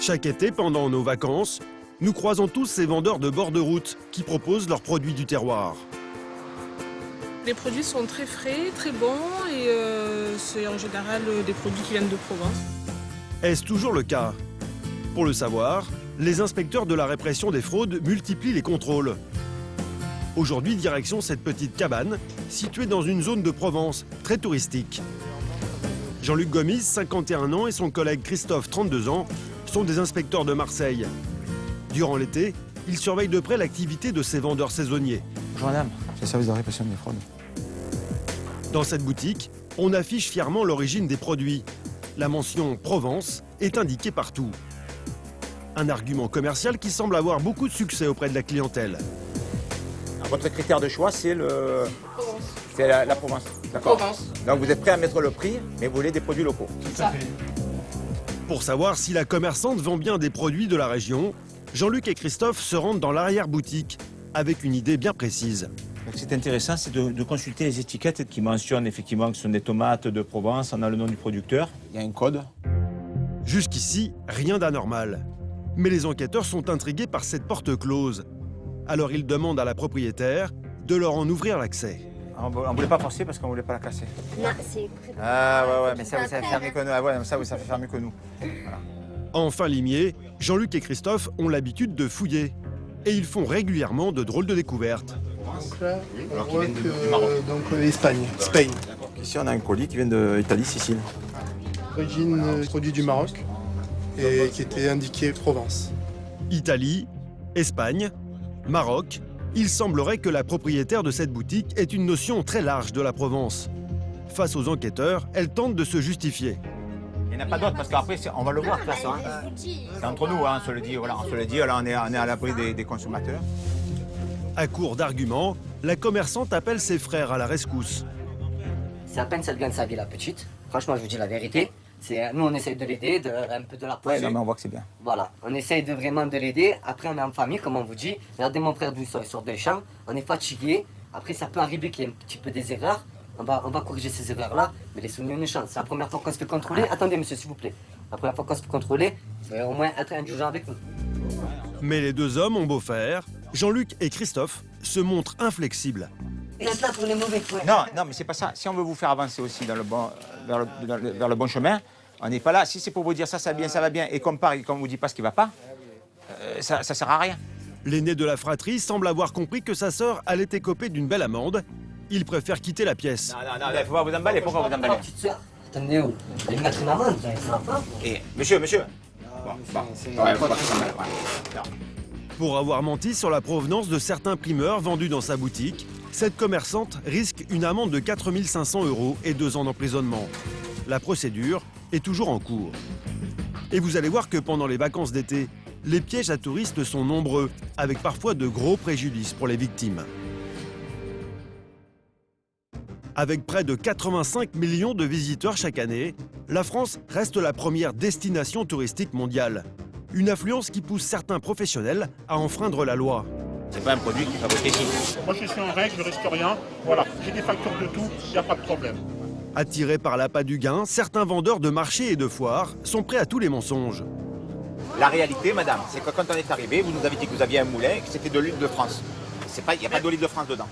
Chaque été, pendant nos vacances, nous croisons tous ces vendeurs de bord de route qui proposent leurs produits du terroir. Les produits sont très frais, très bons et c'est en général des produits qui viennent de Provence. Est-ce toujours le cas? Pour le savoir, les inspecteurs de la répression des fraudes multiplient les contrôles. Aujourd'hui, direction cette petite cabane, située dans une zone de Provence très touristique. Jean-Luc Gomis, 51 ans, et son collègue Christophe, 32 ans, sont des inspecteurs de Marseille. Durant l'été, ils surveillent de près l'activité de ces vendeurs saisonniers. Bonjour madame, c'est le service de répression des fraudes. Dans cette boutique, on affiche fièrement l'origine des produits. La mention Provence est indiquée partout. Un argument commercial qui semble avoir beaucoup de succès auprès de la clientèle. Votre critère de choix, c'est la Provence. D'accord. Donc vous êtes prêt à mettre le prix, mais vous voulez des produits locaux. Ça. Pour savoir si la commerçante vend bien des produits de la région, Jean-Luc et Christophe se rendent dans l'arrière-boutique avec une idée bien précise. Ce qui est intéressant, c'est de consulter les étiquettes qui mentionnent effectivement que ce sont des tomates de Provence, on a le nom du producteur, il y a un code. Jusqu'ici, rien d'anormal. Mais les enquêteurs sont intrigués par cette porte close. Alors ils demandent à la propriétaire de leur en ouvrir l'accès. On ne voulait pas forcer parce qu'on ne voulait pas la casser. Non, c'est... Ah ouais, mais ça vous savez faire mieux que nous. Ah ouais, ça vous savez faire mieux que nous. Voilà. Enfin limiers, Jean-Luc et Christophe ont l'habitude de fouiller. Et ils font régulièrement de drôles de découvertes. Donc là, on voit que Espagne, Spain. Ici, on a un colis qui vient d'Italie, Sicile. Origine produit du Maroc et qui était indiqué Provence. Italie, Espagne, Maroc, il semblerait que la propriétaire de cette boutique ait une notion très large de la Provence. Face aux enquêteurs, elle tente de se justifier. Il n'y en a pas d'autres parce qu'après, on va le voir de toute façon. Hein. C'est entre nous, hein, on se le dit. Voilà, on se le dit, là, on est à l'abri des consommateurs. À court d'arguments, la commerçante appelle ses frères à la rescousse. C'est à peine ça gagne sa vie, la petite. Franchement, je vous dis la vérité. Nous, on essaye de l'aider, un peu de la pousser. Ouais, non, mais on voit que c'est bien. Voilà, on essaye vraiment de l'aider. Après, on est en famille, comme on vous dit. Regardez mon frère d'où il sort des champs. On est fatigué. Après, ça peut arriver qu'il y ait un petit peu des erreurs. On va corriger ces erreurs-là, mais laissez-nous une chance. C'est la première fois qu'on se fait contrôler. Attendez, monsieur, s'il vous plaît. La première fois qu'on se fait contrôler, il faut au moins être indulgent avec nous. Mais les deux hommes ont beau faire, Jean-Luc et Christophe se montrent inflexibles. Vous êtes là pour les mauvais points. Non, mais c'est pas ça. Si on veut vous faire avancer aussi vers le bon chemin, on n'est pas là. Si c'est pour vous dire ça va bien, et qu'on ne vous dit pas ce qui va pas, ça sert à rien. L'aîné de la fratrie semble avoir compris que sa sœur allait écoper d'une belle amende. Il préfère quitter la pièce. Non, il faut pas vous emballer. Pourquoi vous emballez? Petite sœur, attendez où? Vous allez mettre une amende, ça va pas. Et monsieur. Ouais, faut pas s'emballer. Ouais. Pour avoir menti sur la provenance de certains primeurs vendus dans sa boutique, cette commerçante risque une amende de 4 500 € et 2 ans d'emprisonnement. La procédure est toujours en cours. Et vous allez voir que pendant les vacances d'été, les pièges à touristes sont nombreux, avec parfois de gros préjudices pour les victimes. Avec près de 85 millions de visiteurs chaque année, la France reste la première destination touristique mondiale. Une influence qui pousse certains professionnels à enfreindre la loi. C'est pas un produit qui est fabriqué ici. Moi je suis en règle, je risque rien. Voilà, j'ai des factures de tout, il n'y a pas de problème. Attirés par l'appât du gain, certains vendeurs de marchés et de foires sont prêts à tous les mensonges. La réalité, madame, c'est que quand on est arrivé, vous nous avez dit que vous aviez un moulin et que c'était de l'huile de France. Il n'y a pas d'olive de France dedans.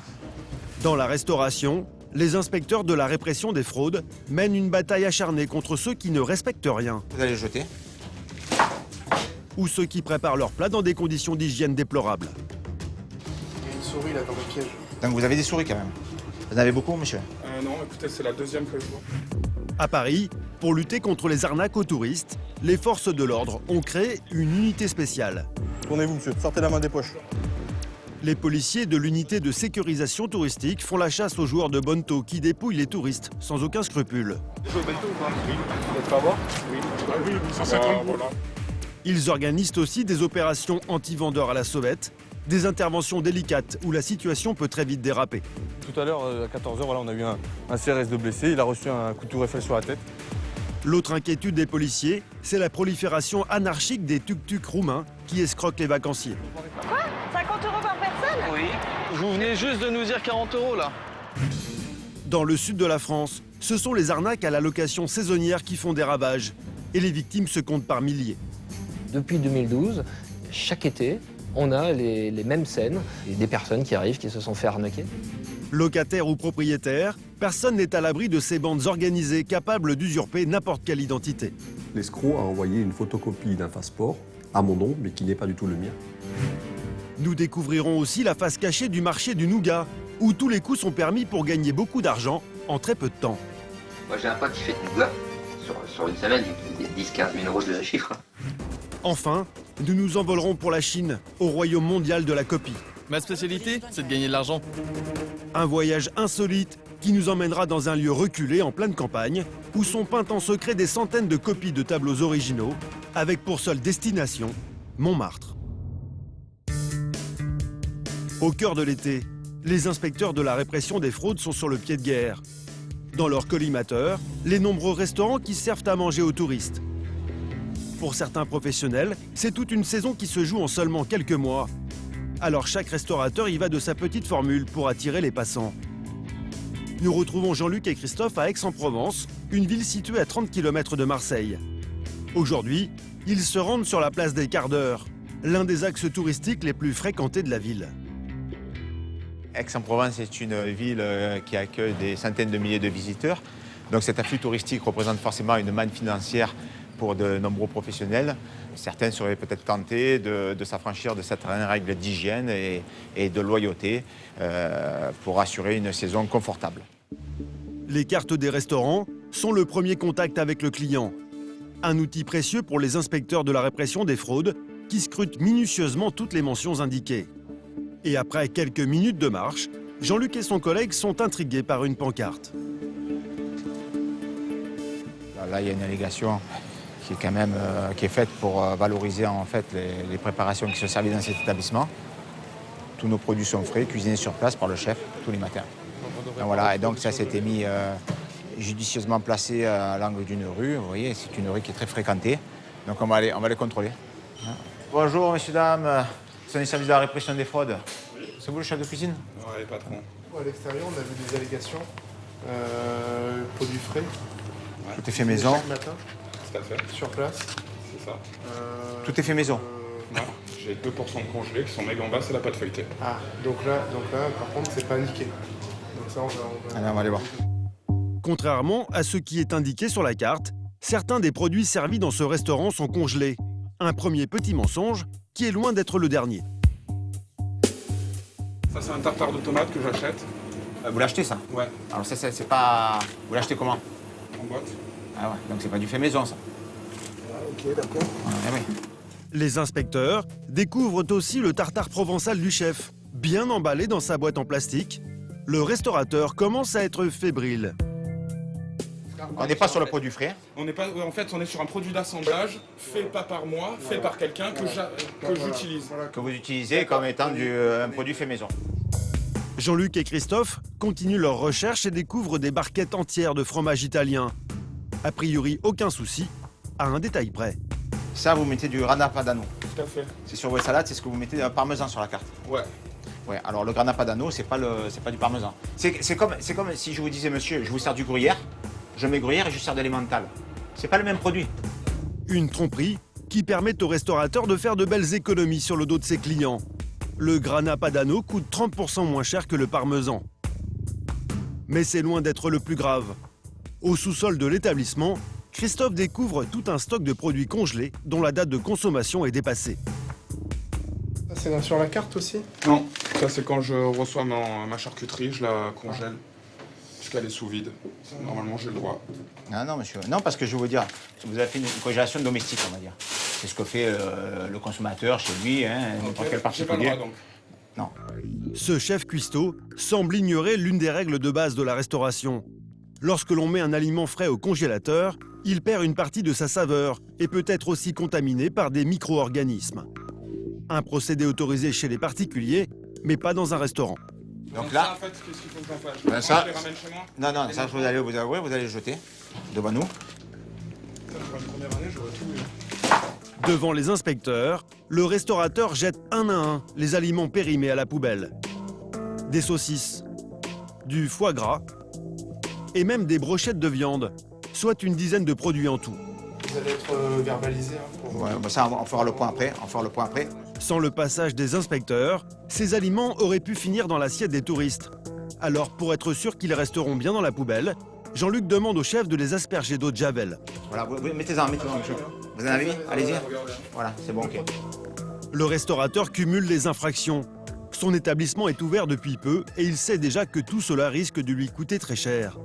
Dans la restauration, les inspecteurs de la répression des fraudes mènent une bataille acharnée contre ceux qui ne respectent rien. Vous allez le jeter. Ou ceux qui préparent leurs plats dans des conditions d'hygiène déplorables. Il y a une souris là dans le piège. Donc vous avez des souris quand même. Vous en avez beaucoup, monsieur? Non, écoutez, c'est la deuxième que je vois. À Paris, pour lutter contre les arnaques aux touristes, les forces de l'ordre ont créé une unité spéciale. Tournez-vous, monsieur, sortez la main des poches. Les policiers de l'unité de sécurisation touristique font la chasse aux joueurs de bonneteau qui dépouillent les touristes sans aucun scrupule. Oui, 150 boules. Ils organisent aussi des opérations anti-vendeurs à la sauvette, des interventions délicates où la situation peut très vite déraper. Tout à l'heure, à 14h, on a vu un CRS de blessé. Il a reçu un coup de tour Eiffel sur la tête. L'autre inquiétude des policiers, c'est la prolifération anarchique des tuk-tuk roumains qui escroquent les vacanciers. Quoi? 50 € par personne? Oui. Vous venez juste de nous dire 40 € là. Dans le sud de la France, ce sont les arnaques à la location saisonnière qui font des ravages. Et les victimes se comptent par milliers. Depuis 2012, chaque été, on a les mêmes scènes, et des personnes qui arrivent, qui se sont fait arnaquer. Locataire ou propriétaire, personne n'est à l'abri de ces bandes organisées capables d'usurper n'importe quelle identité. L'escroc a envoyé une photocopie d'un passeport à mon nom, mais qui n'est pas du tout le mien. Nous découvrirons aussi la face cachée du marché du nougat, où tous les coups sont permis pour gagner beaucoup d'argent en très peu de temps. Moi j'ai un pote qui fait du nougat sur une semaine, il fait 10-15 000 euros de chiffre. Enfin, nous nous envolerons pour la Chine, au royaume mondial de la copie. Ma spécialité, c'est de gagner de l'argent. Un voyage insolite qui nous emmènera dans un lieu reculé en pleine campagne, où sont peintes en secret des centaines de copies de tableaux originaux, avec pour seule destination Montmartre. Au cœur de l'été, les inspecteurs de la répression des fraudes sont sur le pied de guerre. Dans leur collimateur, les nombreux restaurants qui servent à manger aux touristes. Pour certains professionnels, c'est toute une saison qui se joue en seulement quelques mois. Alors chaque restaurateur y va de sa petite formule pour attirer les passants. Nous retrouvons Jean-Luc et Christophe à Aix-en-Provence, une ville située à 30 km de Marseille. Aujourd'hui, ils se rendent sur la place des Quarts d'Heure, l'un des axes touristiques les plus fréquentés de la ville. Aix-en-Provence est une ville qui accueille des centaines de milliers de visiteurs. Donc cet afflux touristique représente forcément une manne financière pour de nombreux professionnels. Certains seraient peut-être tentés de s'affranchir de certaines règles d'hygiène et de loyauté pour assurer une saison confortable. Les cartes des restaurants sont le premier contact avec le client. Un outil précieux pour les inspecteurs de la répression des fraudes qui scrutent minutieusement toutes les mentions indiquées. Et après quelques minutes de marche, Jean-Luc et son collègue sont intrigués par une pancarte. Là, il y a une allégation qui est quand même qui est faite pour valoriser en fait les préparations qui sont servies dans cet établissement. Tous nos produits sont frais, cuisinés sur place par le chef tous les matins. Donc, voilà, et donc ça s'était mis judicieusement placé à l'angle d'une rue. Vous voyez, c'est une rue qui est très fréquentée. Donc on va les contrôler. Bonjour messieurs, dames. C'est les services de la répression des fraudes. C'est vous le chef de cuisine? Oui, patron. À l'extérieur, on a vu des allégations. Produits frais. Ouais. Tout est fait maison. Chaque matin. Tout à fait. Sur place. C'est ça. Tout est fait maison. Non, j'ai 2% de congelés qui sont méga en bas, c'est la pâte feuilletée. Ah, donc là, par contre, c'est pas indiqué. Donc ça, Allez, on va aller voir. Contrairement à ce qui est indiqué sur la carte, certains des produits servis dans ce restaurant sont congelés. Un premier petit mensonge qui est loin d'être le dernier. Ça, c'est un tartare de tomates que j'achète. Vous l'achetez, ça? Ouais. Alors ça, c'est pas... Vous l'achetez comment? En boîte. Ah ouais, donc c'est pas du fait maison, ça. Ah, ok, d'accord. Ah, oui. Les inspecteurs découvrent aussi le tartare provençal du chef. Bien emballé dans sa boîte en plastique, le restaurateur commence à être fébrile. On n'est pas sur le produit frais. On n'est pas, en fait, on est sur un produit d'assemblage fait pas par moi, fait par quelqu'un que j'utilise. Que vous utilisez comme étant un produit fait maison. Jean-Luc et Christophe continuent leurs recherches et découvrent des barquettes entières de fromage italien. A priori, aucun souci, à un détail près. Ça, vous mettez du grana padano. Tout à fait. C'est sur votre salade, c'est ce que vous mettez un parmesan sur la carte. Ouais. Ouais, alors le grana padano, c'est pas du parmesan. C'est comme si je vous disais, monsieur, je vous sers du gruyère, je mets gruyère et je sers de l'emmental. C'est pas le même produit. Une tromperie qui permet au restaurateur de faire de belles économies sur le dos de ses clients. Le grana padano coûte 30% moins cher que le parmesan. Mais c'est loin d'être le plus grave. Au sous-sol de l'établissement, Christophe découvre tout un stock de produits congelés dont la date de consommation est dépassée. Ça, c'est sur la carte aussi? Non, ça c'est quand je reçois ma charcuterie, je la congèle jusqu'à les sous vide. Normalement, j'ai le droit. Ah non, monsieur. Non, parce que je vais vous dire, vous avez fait une congélation domestique, on va dire. C'est ce que fait le consommateur chez lui, n'importe quel particulier. J'ai pas le droit, donc. Non. Ce chef cuistot semble ignorer l'une des règles de base de la restauration. Lorsque l'on met un aliment frais au congélateur, il perd une partie de sa saveur et peut être aussi contaminé par des micro-organismes. Un procédé autorisé chez les particuliers, mais pas dans un restaurant. Donc là, ça, en fait, qu'est-ce qu'il faut que j'en fasse? Ben ça, je les ramène chez moi? Non, ça, vous allez le jeter devant nous. Ça, pour une première année, j'aurais tout eu. Devant les inspecteurs, le restaurateur jette un à un les aliments périmés à la poubelle. Des saucisses, du foie gras et même des brochettes de viande, soit une dizaine de produits en tout. Vous allez être verbalisé. Ouais, ça, on fera le point après. Sans le passage des inspecteurs, ces aliments auraient pu finir dans l'assiette des touristes. Alors, pour être sûr qu'ils resteront bien dans la poubelle, Jean-Luc demande au chef de les asperger d'eau de javel. Voilà, mettez-en, monsieur. Vous en avez mis? Allez-y. Voilà, c'est bon, ok. Le restaurateur cumule les infractions. Son établissement est ouvert depuis peu et il sait déjà que tout cela risque de lui coûter très cher.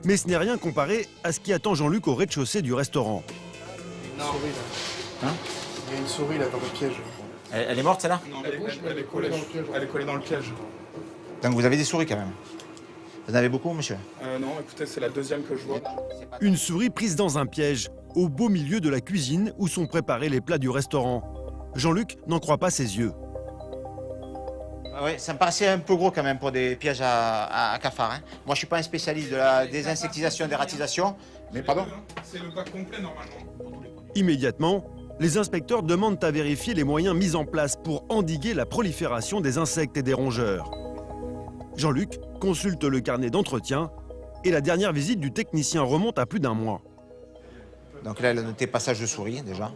Mais ce n'est rien comparé à ce qui attend Jean-Luc au rez-de-chaussée du restaurant. Il y a une souris là. Hein? Il y a une souris là dans le piège. Elle est morte, celle-là? Non, elle est collée dans le piège. Donc vous avez des souris quand même. Vous en avez beaucoup, monsieur? Non, écoutez, c'est la deuxième que je vois. Une souris prise dans un piège, au beau milieu de la cuisine où sont préparés les plats du restaurant. Jean-Luc n'en croit pas ses yeux. Oui, ça me paraissait un peu gros quand même pour des pièges à cafards. Hein. Moi, je ne suis pas un spécialiste de la désinsectisation, dératisation, mais pardon? C'est le pack complet normalement. Immédiatement, les inspecteurs demandent à vérifier les moyens mis en place pour endiguer la prolifération des insectes et des rongeurs. Jean-Luc consulte le carnet d'entretien et la dernière visite du technicien remonte à plus d'1 mois. Donc là, il a noté passage de souris déjà.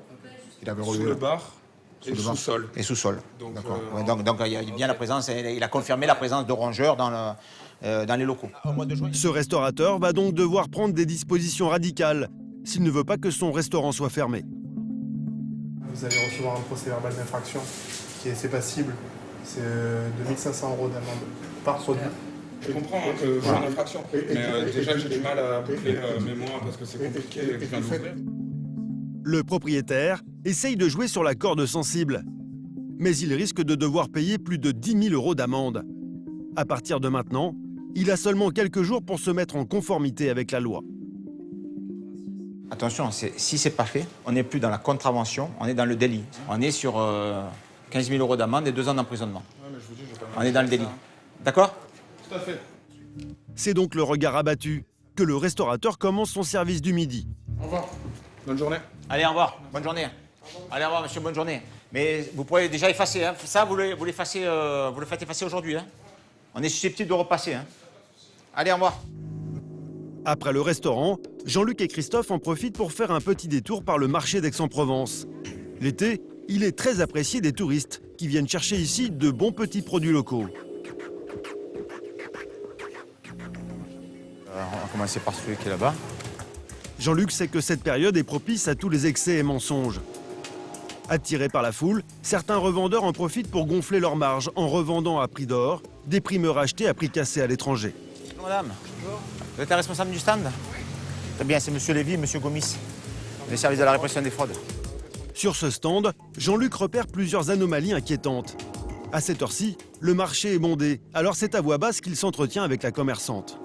Il avait Sous le bar et sous-sol. Et sous-sol. Donc, donc il y a bien la présence, il a confirmé la présence de rongeurs dans les locaux. Ce restaurateur va donc devoir prendre des dispositions radicales s'il ne veut pas que son restaurant soit fermé. Vous allez recevoir un procès-verbal d'infraction qui est assez passible. C'est 2500 € d'amende par produit. Je comprends que j'ai une infraction, mais déjà j'ai du mal à boucler mes mois parce que c'est compliqué et que je viens d'ouvrir. Le propriétaire essaye de jouer sur la corde sensible, mais il risque de devoir payer plus de 10 000 € d'amende. À partir de maintenant, il a seulement quelques jours pour se mettre en conformité avec la loi. Attention, si c'est pas fait, on n'est plus dans la contravention, on est dans le délit. On est sur 15 000 € d'amende et 2 ans d'emprisonnement. On est dans le délit. D'accord? Tout à fait. C'est donc le regard abattu que le restaurateur commence son service du midi. Au revoir. Bonne journée. Allez, au revoir. Bonne journée. Allez, au revoir, monsieur. Bonne journée. Mais vous pourrez déjà effacer. Hein. Ça, vous le faites effacer aujourd'hui. Hein. On est susceptible de repasser. Hein. Allez, au revoir. Après le restaurant, Jean-Luc et Christophe en profitent pour faire un petit détour par le marché d'Aix-en-Provence. L'été, il est très apprécié des touristes qui viennent chercher ici de bons petits produits locaux. On va commencer par celui qui est là-bas. Jean-Luc sait que cette période est propice à tous les excès et mensonges. Attirés par la foule, certains revendeurs en profitent pour gonfler leurs marges en revendant à prix d'or des primeurs achetés à prix cassé à l'étranger. Madame, vous êtes la responsable du stand? Très bien, c'est monsieur Lévy et monsieur Gomis, les services de la répression des fraudes. Sur ce stand, Jean-Luc repère plusieurs anomalies inquiétantes. À cette heure-ci, le marché est bondé, alors c'est à voix basse qu'il s'entretient avec la commerçante.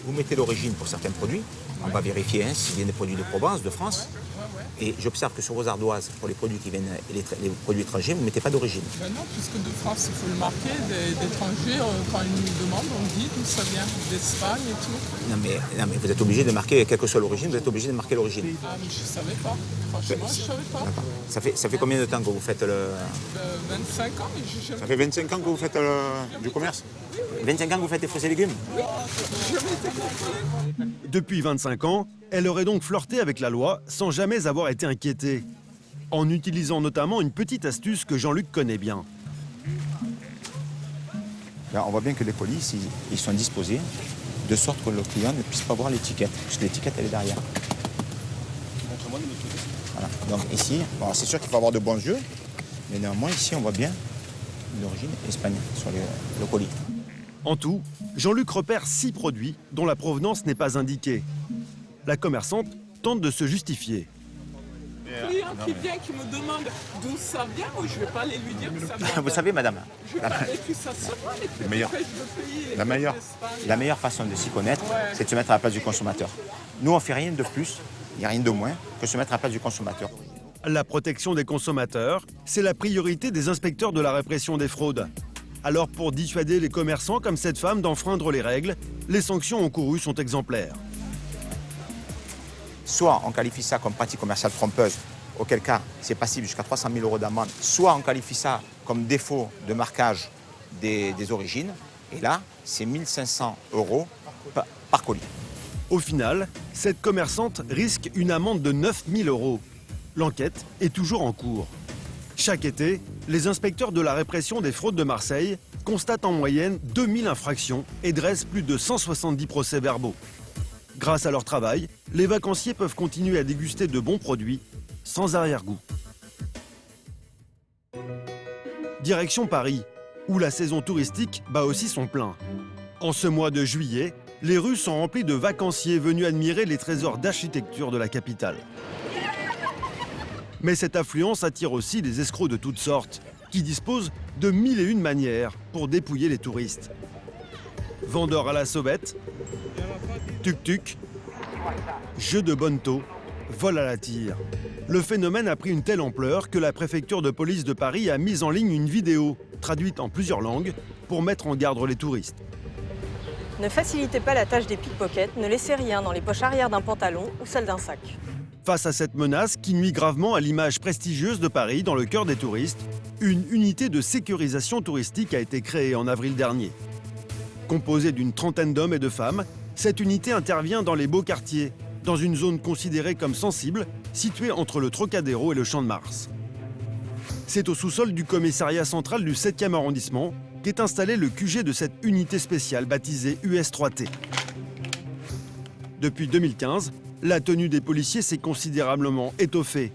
Vous mettez l'origine pour certains produits. On va vérifier s'ils viennent des produits de Provence, de France. Et j'observe que sur vos ardoises, pour les produits qui viennent, les produits étrangers, vous ne mettez pas d'origine. Ben non, puisque de France, il faut le marquer. D'étrangers, quand ils nous demandent, on dit d'où ça vient, d'Espagne et tout. Non mais vous êtes obligé de marquer, quelle que soit l'origine, vous êtes obligé de marquer l'origine. Ah, mais je ne savais pas. Franchement, je ne savais pas. Ça fait combien de temps que vous faites le... 25 ans, mais je jamais... Ça fait 25 ans que vous faites du commerce? 25 ans que vous faites des fruits et légumes? Oui, jamais été contrôlé. Depuis 25 ans, elle aurait donc flirté avec la loi sans jamais avoir été inquiétée. En utilisant notamment une petite astuce que Jean-Luc connaît bien. Là, on voit bien que les colis, ils sont disposés de sorte que le client ne puisse pas voir l'étiquette, puisque l'étiquette, elle est derrière. Voilà. Donc ici, bon, c'est sûr qu'il faut avoir de bons yeux, mais néanmoins, ici, on voit bien l'origine espagnole sur le colis. En tout, Jean-Luc repère 6 produits dont la provenance n'est pas indiquée. La commerçante tente de se justifier. Client qui vient, qui me demande d'où ça vient, moi je ne vais pas aller lui dire que ça vient. Vous savez, madame, Je vais pas aller que ça se voit, mais pourquoi je veux payer la meilleure façon de s'y connaître, c'est de se mettre à la place du consommateur. Nous, on ne fait rien de plus, il n'y a rien de moins que se mettre à la place du consommateur. La protection des consommateurs, c'est la priorité des inspecteurs de la répression des fraudes. Alors pour dissuader les commerçants comme cette femme d'enfreindre les règles, les sanctions encourues sont exemplaires. Soit on qualifie ça comme pratique commerciale trompeuse, auquel cas c'est passible jusqu'à 300 000 € d'amende, soit on qualifie ça comme défaut de marquage des origines, et là c'est 1 500 € par colis. Au final, cette commerçante risque une amende de 9 000 €. L'enquête est toujours en cours. Chaque été, les inspecteurs de la répression des fraudes de Marseille constatent en moyenne 2000 infractions et dressent plus de 170 procès-verbaux. Grâce à leur travail, les vacanciers peuvent continuer à déguster de bons produits sans arrière-goût. Direction Paris, où la saison touristique bat aussi son plein. En ce mois de juillet, les rues sont remplies de vacanciers venus admirer les trésors d'architecture de la capitale. Mais cette affluence attire aussi des escrocs de toutes sortes, qui disposent de 1001 manières pour dépouiller les touristes. Vendeurs à la sauvette, tuk-tuk, jeux de bonneteau, vol à la tire. Le phénomène a pris une telle ampleur que la préfecture de police de Paris a mis en ligne une vidéo, traduite en plusieurs langues, pour mettre en garde les touristes. Ne facilitez pas la tâche des pickpockets, ne laissez rien dans les poches arrière d'un pantalon ou celle d'un sac. Face à cette menace qui nuit gravement à l'image prestigieuse de Paris dans le cœur des touristes, une unité de sécurisation touristique a été créée en avril dernier. Composée d'une trentaine d'hommes et de femmes, cette unité intervient dans les beaux quartiers, dans une zone considérée comme sensible, située entre le Trocadéro et le Champ de Mars. C'est au sous-sol du commissariat central du 7e arrondissement qu'est installé le QG de cette unité spéciale baptisée US3T. Depuis 2015, la tenue des policiers s'est considérablement étoffée.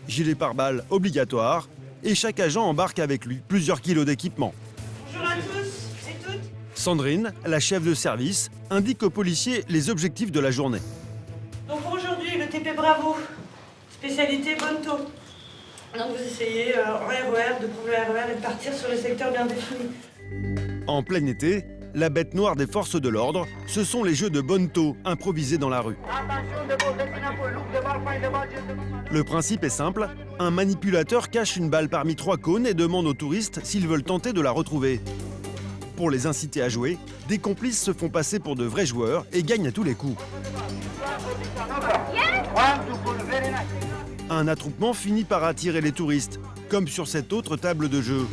Gilet pare-balles obligatoire et chaque agent embarque avec lui plusieurs kilos d'équipement. Bonjour à tous et toutes. Sandrine, la chef de service, indique aux policiers les objectifs de la journée. Donc pour aujourd'hui, le TP Bravo, spécialité Bonneteau. Donc vous essayez en RER, de prendre le RER et de partir sur les secteurs bien définis. En plein été, la bête noire des forces de l'ordre, ce sont les jeux de bonneteau improvisés dans la rue. Le principe est simple, un manipulateur cache une balle parmi 3 cônes et demande aux touristes s'ils veulent tenter de la retrouver. Pour les inciter à jouer, des complices se font passer pour de vrais joueurs et gagnent à tous les coups. Un attroupement finit par attirer les touristes, comme sur cette autre table de jeu.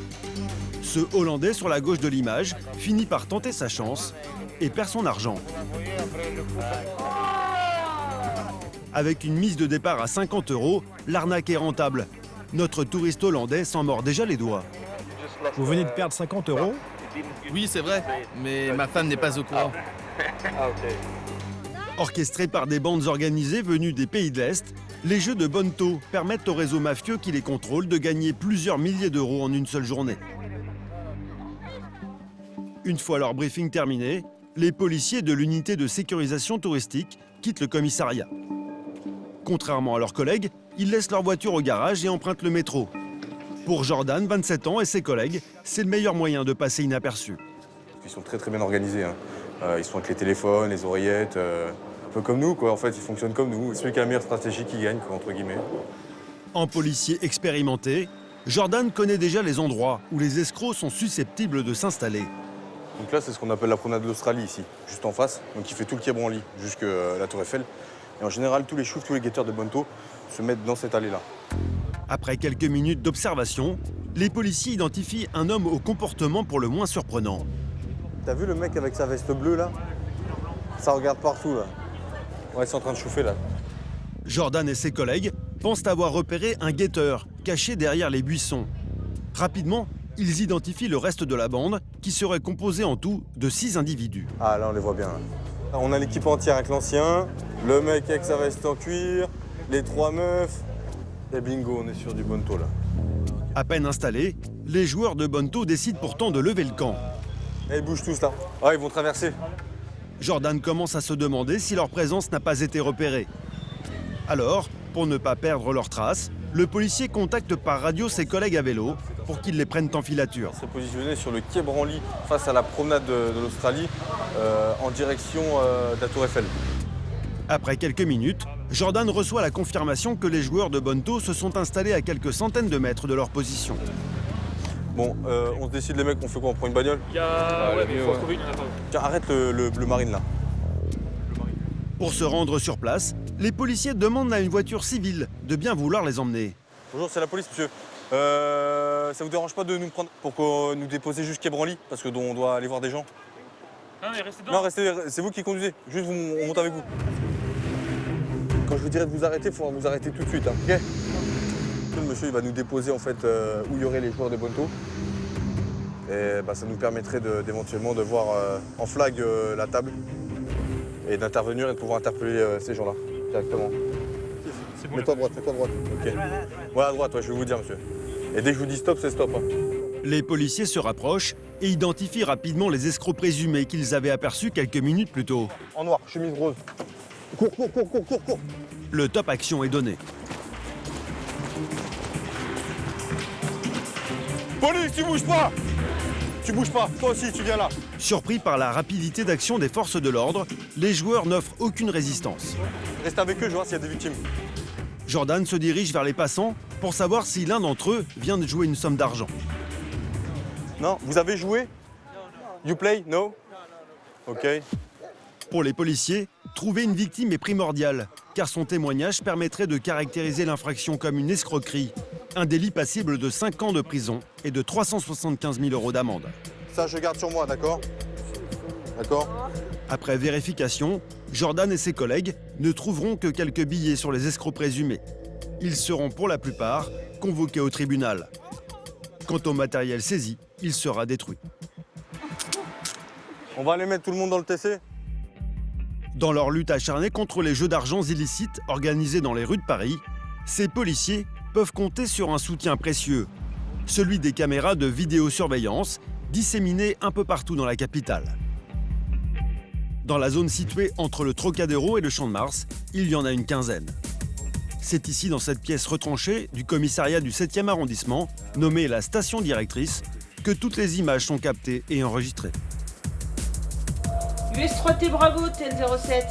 Ce Hollandais sur la gauche de l'image finit par tenter sa chance et perd son argent. Avec une mise de départ à 50 €, l'arnaque est rentable. Notre touriste hollandais s'en mord déjà les doigts. Vous venez de perdre 50 €? Oui, c'est vrai, mais ma femme n'est pas au courant. Orchestrés par des bandes organisées venues des pays de l'Est, les jeux de bonneteau permettent aux réseaux mafieux qui les contrôlent de gagner plusieurs milliers d'euros en une seule journée. Une fois leur briefing terminé, les policiers de l'unité de sécurisation touristique quittent le commissariat. Contrairement à leurs collègues, ils laissent leur voiture au garage et empruntent le métro. Pour Jordan, 27 ans, et ses collègues, c'est le meilleur moyen de passer inaperçu. Ils sont très bien organisés. Ils sont avec les téléphones, les oreillettes, un peu comme nous, quoi. En fait, ils fonctionnent comme nous. Celui qui a la meilleure stratégie qui gagne, quoi, entre guillemets. En policier expérimenté, Jordan connaît déjà les endroits où les escrocs sont susceptibles de s'installer. Donc là, c'est ce qu'on appelle la promenade de l'Australie, ici, juste en face. Donc il fait tout le quai Branly, jusqu'à la Tour Eiffel. Et en général, tous les choufs, tous les guetteurs de bonneteau se mettent dans cette allée-là. Après quelques minutes d'observation, les policiers identifient un homme au comportement pour le moins surprenant. T'as vu le mec avec sa veste bleue, là? Ça regarde partout, là. Ouais, c'est en train de chauffer, là. Jordan et ses collègues pensent avoir repéré un guetteur caché derrière les buissons. Rapidement, ils identifient le reste de la bande, qui serait composée en tout de 6 individus. Ah, là, on les voit bien. Là. On a l'équipe entière avec l'ancien, le mec avec sa veste en cuir, les 3 meufs. Et bingo, on est sur du bonneteau, là. À peine installés, les joueurs de bonneteau décident pourtant de lever le camp. Et ils bougent tous, là. Ah, ils vont traverser. Jordan commence à se demander si leur présence n'a pas été repérée. Alors, pour ne pas perdre leurs traces, le policier contacte par radio ses collègues à vélo pour qu'ils les prennent en filature. On s'est positionné sur le quai Branly face à la promenade de l'Australie en direction de la Tour Eiffel. Après quelques minutes, Jordan reçoit la confirmation que les joueurs de bonneteau se sont installés à quelques centaines de mètres de leur position. Bon, on se décide les mecs, on fait quoi? On prend une bagnole? Il faut trouver une attente. Tiens, arrête le bleu marine là. Pour se rendre sur place, les policiers demandent à une voiture civile de bien vouloir les emmener. Bonjour, c'est la police, monsieur. Ça vous dérange pas de nous prendre pour nous déposer jusqu'à Branly? Parce que on doit aller voir des gens. Non, mais restez dedans. Non, restez, c'est vous qui conduisez. Juste, on monte avec vous. Quand je vous dirai de vous arrêter, il faudra vous arrêter tout de suite. Hein. Ok. Le monsieur il va nous déposer en fait où il y aurait les joueurs de Bonto. Et bah, ça nous permettrait d'éventuellement de voir en flag la table et d'intervenir et de pouvoir interpeller ces gens-là directement. C'est bon. Mets-toi à droite, mets-toi à droite. Ok. Ouais, à droite, ouais, je vais vous dire, monsieur. Et dès que je vous dis stop, c'est stop. Hein. Les policiers se rapprochent et identifient rapidement les escrocs présumés qu'ils avaient aperçus quelques minutes plus tôt. En noir, chemise rose. Cours, cours, cours, cours, cours, cours. Le top action est donné. Police, tu bouges pas! Tu bouges pas, toi aussi, tu viens là. Surpris par la rapidité d'action des forces de l'ordre, les joueurs n'offrent aucune résistance. Restez avec eux, je vois s'il y a des victimes. Jordan se dirige vers les passants pour savoir si l'un d'entre eux vient de jouer une somme d'argent. Non, vous avez joué? You play? No? Ok. Pour les policiers, trouver une victime est primordial, car son témoignage permettrait de caractériser l'infraction comme une escroquerie, un délit passible de 5 ans de prison et de 375 000 € d'amende. Ça, je garde sur moi, d'accord? D'accord? Après vérification, Jordan et ses collègues ne trouveront que quelques billets sur les escrocs présumés. Ils seront pour la plupart convoqués au tribunal. Quant au matériel saisi, il sera détruit. On va aller mettre tout le monde dans le TC? Dans leur lutte acharnée contre les jeux d'argent illicites organisés dans les rues de Paris, ces policiers peuvent compter sur un soutien précieux, celui des caméras de vidéosurveillance disséminées un peu partout dans la capitale. Dans la zone située entre le Trocadéro et le Champ de Mars, il y en a une quinzaine. C'est ici, dans cette pièce retranchée du commissariat du 7e arrondissement, nommée la station directrice, que toutes les images sont captées et enregistrées. US3T Bravo, TL07.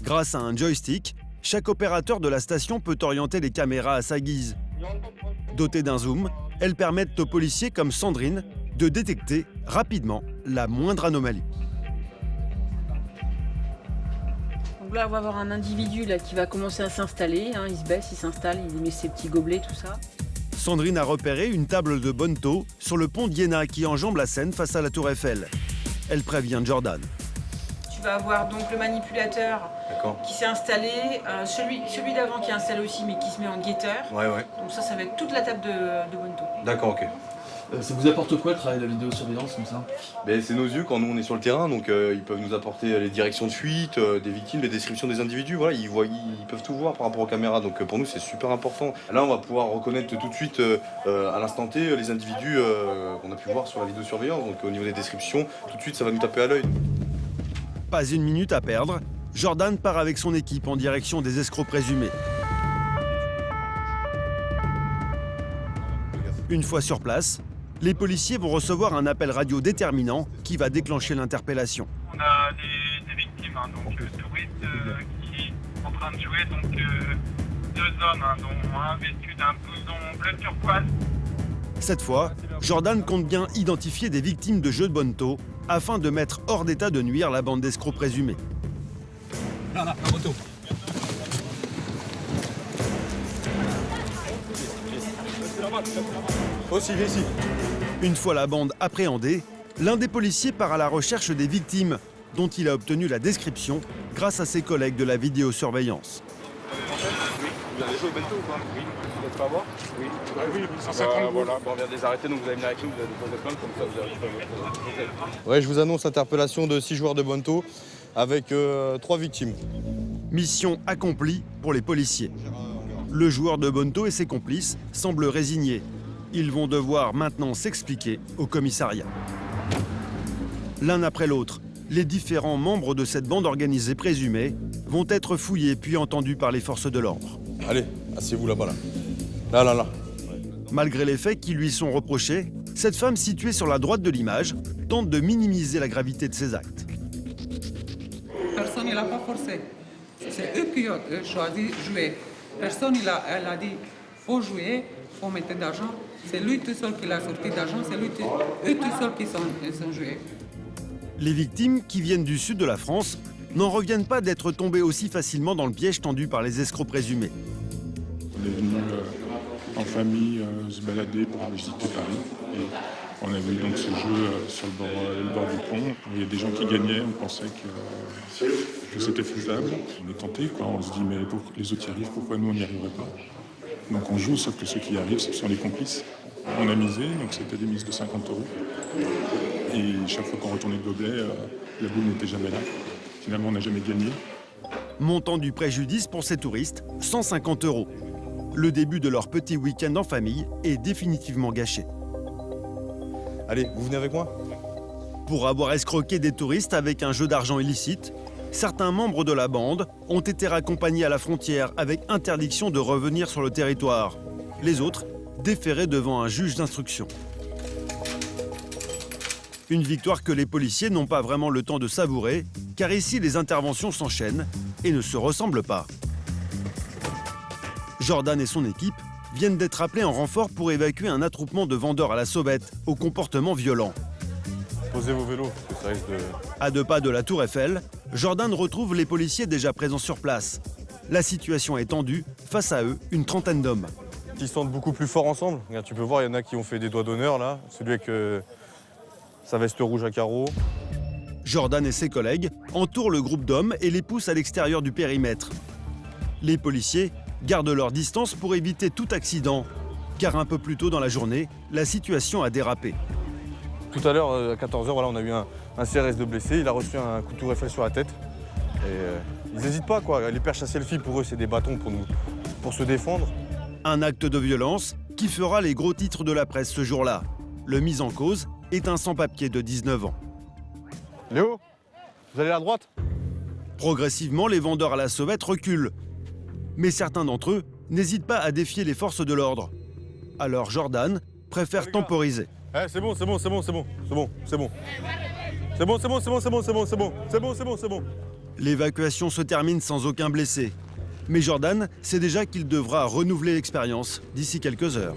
Grâce à un joystick, chaque opérateur de la station peut orienter les caméras à sa guise. Dotées d'un zoom, elles permettent aux policiers comme Sandrine de détecter rapidement la moindre anomalie. Donc là, on va avoir un individu là, qui va commencer à s'installer. Hein, il se baisse, il s'installe, il met ses petits gobelets, tout ça. Sandrine a repéré une table de Bonto sur le pont d'Iéna qui enjambe la Seine face à la Tour Eiffel. Elle prévient Jordan. Tu vas avoir donc le manipulateur qui s'est installé, celui d'avant qui est installé aussi mais qui se met en guetteur. Ouais, ouais. Donc ça va être toute la table de Bonto. D'accord, ok. Ça vous apporte quoi le travail de la vidéosurveillance comme ça? C'est nos yeux quand nous on est sur le terrain, donc ils peuvent nous apporter les directions de fuite, des victimes, les descriptions des individus, voilà, ils peuvent tout voir par rapport aux caméras, donc pour nous c'est super important. Là on va pouvoir reconnaître tout de suite à l'instant T les individus qu'on a pu voir sur la vidéosurveillance, donc au niveau des descriptions, tout de suite ça va nous taper à l'œil. Pas une minute à perdre, Jordan part avec son équipe en direction des escrocs présumés. Une fois sur place, les policiers vont recevoir un appel radio déterminant qui va déclencher l'interpellation. On a des victimes, hein, donc touristes qui sont en train de jouer, donc 2 hommes, hein, dont un vêtu d'un blouson bleu turquoise. Cette fois, Jordan compte bien identifier des victimes de jeux de Bonto afin de mettre hors d'état de nuire la bande d'escrocs présumés. Là, la moto. Aussi, ici. Une fois la bande appréhendée, l'un des policiers part à la recherche des victimes, dont il a obtenu la description grâce à ses collègues de la vidéosurveillance. Oui, vous avez joué au bento ou pas? Oui, vous n'êtes pas voir? Oui. Oui, 150 voilà, bon, on vient de les arrêter, donc vous avez mis avec nous, vous avez déposé plainte, comme ça vous avez pas. Ouais, je vous annonce interpellation de 6 joueurs de Bonto avec 3 victimes. Mission accomplie pour les policiers. Le joueur de Bonto et ses complices semblent résignés. Ils vont devoir maintenant s'expliquer au commissariat. L'un après l'autre, les différents membres de cette bande organisée présumée vont être fouillés puis entendus par les forces de l'ordre. Allez, asseyez-vous là-bas, là. Là. Malgré les faits qui lui sont reprochés, cette femme située sur la droite de l'image tente de minimiser la gravité de ses actes. Personne ne l'a pas forcé. C'est eux qui ont choisi de jouer. Personne elle a dit faut jouer, faut mettre d'argent. C'est lui tout seul qui l'a sorti d'argent, c'est eux tout seuls qui sont joués. Les victimes, qui viennent du sud de la France, n'en reviennent pas d'être tombées aussi facilement dans le piège tendu par les escrocs présumés. On est venu en famille se balader pour visiter Paris. On a vu donc ce jeu sur le bord du pont. Il y a des gens qui gagnaient, on pensait que c'était faisable. On est tenté, quoi. On se dit mais les autres y arrivent, pourquoi nous on n'y arriverait pas? Donc on joue, sauf que ceux qui y arrivent, ce sont les complices. On a misé, donc c'était des mises de 50 €. Et chaque fois qu'on retournait le gobelet, la boule n'était jamais là. Finalement, on n'a jamais gagné. Montant du préjudice pour ces touristes, 150 €. Le début de leur petit week-end en famille est définitivement gâché. Allez, vous venez avec moi? Pour avoir escroqué des touristes avec un jeu d'argent illicite, certains membres de la bande ont été raccompagnés à la frontière avec interdiction de revenir sur le territoire. Les autres, déférés devant un juge d'instruction. Une victoire que les policiers n'ont pas vraiment le temps de savourer, car ici les interventions s'enchaînent et ne se ressemblent pas. Jordan et son équipe viennent d'être appelés en renfort pour évacuer un attroupement de vendeurs à la sauvette au comportement violent. Posez vos vélos, parce que ça risque de... À 2 pas de la Tour Eiffel, Jordan retrouve les policiers déjà présents sur place. La situation est tendue, face à eux, une trentaine d'hommes. Ils se sentent beaucoup plus forts ensemble. Regarde, tu peux voir, il y en a qui ont fait des doigts d'honneur là. Celui avec sa veste rouge à carreaux. Jordan et ses collègues entourent le groupe d'hommes et les poussent à l'extérieur du périmètre. Les policiers gardent leur distance pour éviter tout accident, car un peu plus tôt dans la journée, la situation a dérapé. Tout à l'heure, à 14h, voilà, on a eu un CRS de blessé. Il a reçu un coup de Tour Eiffel sur la tête. Et ils n'hésitent pas, quoi. Les perches à selfie, pour eux, c'est des bâtons pour se défendre. Un acte de violence qui fera les gros titres de la presse ce jour-là. Le mis en cause est un sans-papier de 19 ans. Léo, vous allez à droite? Progressivement, les vendeurs à la sauvette reculent. Mais certains d'entre eux n'hésitent pas à défier les forces de l'ordre. Alors Jordan préfère temporiser. C'est bon, c'est bon, c'est bon, c'est bon, c'est bon, c'est bon. C'est bon, c'est bon, c'est bon, c'est bon, c'est bon, c'est bon, c'est bon, c'est bon, c'est bon. L'évacuation se termine sans aucun blessé. Mais Jordan sait déjà qu'il devra renouveler l'expérience d'ici quelques heures.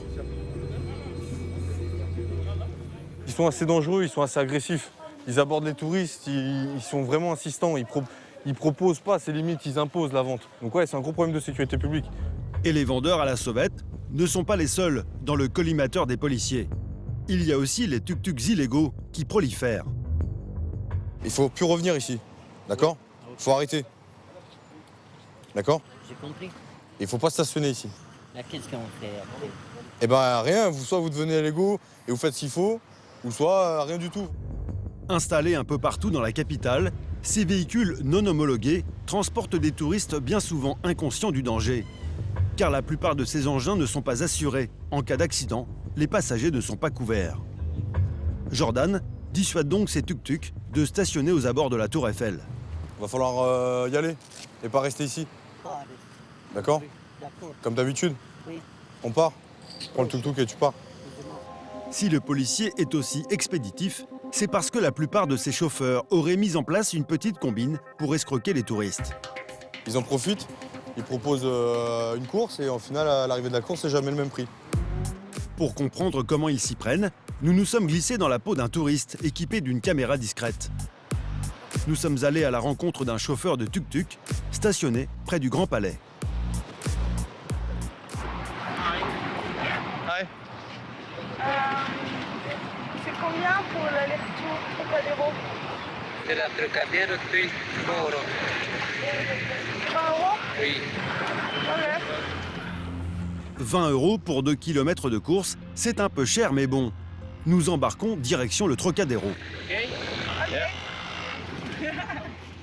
Ils sont assez dangereux, ils sont assez agressifs. Ils abordent les touristes, ils sont vraiment insistants. Ils proposent pas, c'est limite, ils imposent la vente. Donc ouais, c'est un gros problème de sécurité publique. Et les vendeurs à la sauvette ne sont pas les seuls dans le collimateur des policiers. Il y a aussi les tuk-tuks illégaux qui prolifèrent. Il faut plus revenir ici, d'accord? Il faut arrêter. D'accord? J'ai compris. Il faut pas stationner ici. Là, qu'est-ce qu'on fait après? Eh ben rien, soit vous devenez légaux et vous faites ce qu'il faut, ou soit rien du tout. Installés un peu partout dans la capitale, ces véhicules non homologués transportent des touristes bien souvent inconscients du danger. Car la plupart de ces engins ne sont pas assurés. En cas d'accident, les passagers ne sont pas couverts. Jordan dissuade donc ses tuk-tuks de stationner aux abords de la Tour Eiffel. Va falloir y aller et pas rester ici. D'accord? D'accord. Comme d'habitude? Oui. On part? Prends le tuk-tuk et tu pars. Si le policier est aussi expéditif, c'est parce que la plupart de ses chauffeurs auraient mis en place une petite combine pour escroquer les touristes. Ils en profitent, ils proposent une course et au final, à l'arrivée de la course, c'est jamais le même prix. Pour comprendre comment ils s'y prennent, nous nous sommes glissés dans la peau d'un touriste équipé d'une caméra discrète. Nous sommes allés à la rencontre d'un chauffeur de tuk-tuk stationné près du Grand Palais. Hi. C'est combien pour l'aller-retour Trocadéro? De la Trocadéro, 20 euros. 20 euros? Oui. Ok. 20 € pour 2 km de course, c'est un peu cher mais bon. Nous embarquons direction le Trocadéro.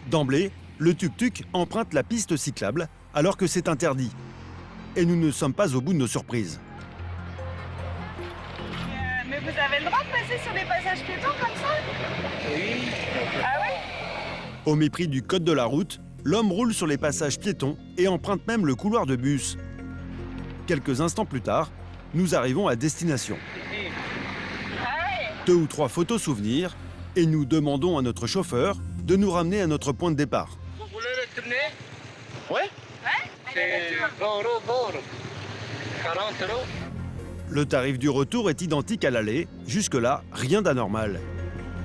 D'emblée, le tuk-tuk emprunte la piste cyclable alors que c'est interdit. Et nous ne sommes pas au bout de nos surprises. Mais vous avez le droit de passer sur des passages piétons comme ça? Oui. Ah oui? Au mépris du code de la route, l'homme roule sur les passages piétons et emprunte même le couloir de bus. Quelques instants plus tard, nous arrivons à destination. 2 ou 3 photos souvenirs et nous demandons à notre chauffeur de nous ramener à notre point de départ. Vous voulez retourner? Ouais. C'est 20 euros, 20 euros. 40 euros. Le tarif du retour est identique à l'aller, jusque-là, rien d'anormal.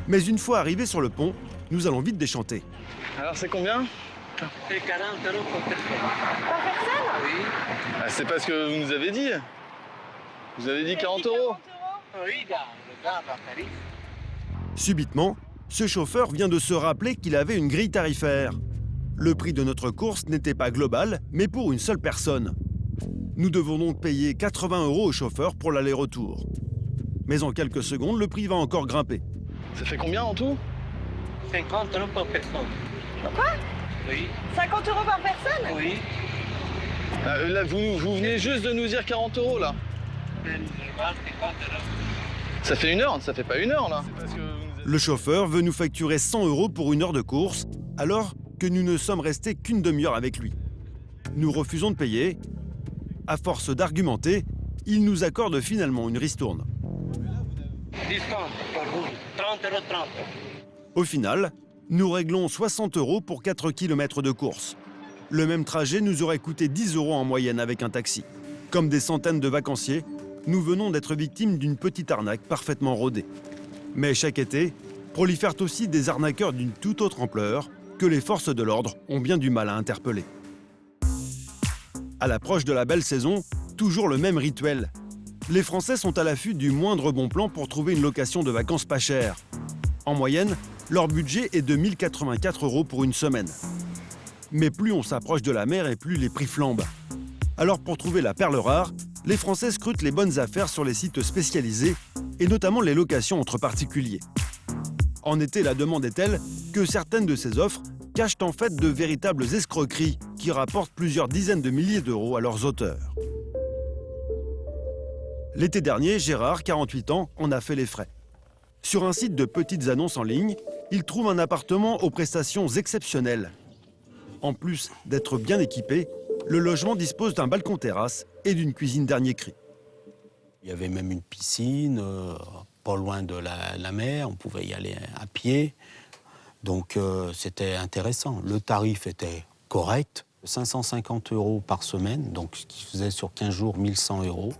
Mais une fois arrivés sur le pont, nous allons vite déchanter. Alors c'est combien? C'est 40 euros pour personne. Par personne? Oui. C'est pas ce que vous nous avez dit. Vous avez dit 40 euros. Subitement, ce chauffeur vient de se rappeler qu'il avait une grille tarifaire. Le prix de notre course n'était pas global, mais pour une seule personne. Nous devons donc payer 80 € au chauffeur pour l'aller-retour. Mais en quelques secondes, le prix va encore grimper. Ça fait combien en tout? 50 € par personne. Quoi? Oui. 50 € par personne? Oui. Là, vous venez juste de nous dire 40 € là. Ça fait 1 heure, ça fait pas 1 heure là. Le chauffeur veut nous facturer 100 € pour 1 heure de course, alors que nous ne sommes restés qu'une demi-heure avec lui. Nous refusons de payer. À force d'argumenter, il nous accorde finalement une ristourne. Discount pour vous, 30 € 30. Au final, nous réglons 60 € pour 4 km de course. Le même trajet nous aurait coûté 10 € en moyenne avec un taxi. Comme des centaines de vacanciers, nous venons d'être victimes d'une petite arnaque parfaitement rodée. Mais chaque été, prolifèrent aussi des arnaqueurs d'une toute autre ampleur que les forces de l'ordre ont bien du mal à interpeller. À l'approche de la belle saison, toujours le même rituel. Les Français sont à l'affût du moindre bon plan pour trouver une location de vacances pas chère. En moyenne, leur budget est de 1 084 € pour une semaine. Mais plus on s'approche de la mer et plus les prix flambent. Alors pour trouver la perle rare, les Français scrutent les bonnes affaires sur les sites spécialisés et notamment les locations entre particuliers. En été, la demande est telle que certaines de ces offres cachent en fait de véritables escroqueries qui rapportent plusieurs dizaines de milliers d'euros à leurs auteurs. L'été dernier, Gérard, 48 ans, en a fait les frais. Sur un site de petites annonces en ligne, il trouve un appartement aux prestations exceptionnelles. En plus d'être bien équipé, le logement dispose d'un balcon-terrasse et d'une cuisine dernier cri. Il y avait même une piscine, pas loin de la mer, on pouvait y aller à pied. Donc c'était intéressant. Le tarif était correct, 550 € par semaine, donc ce qui faisait sur 15 jours 1 100 €.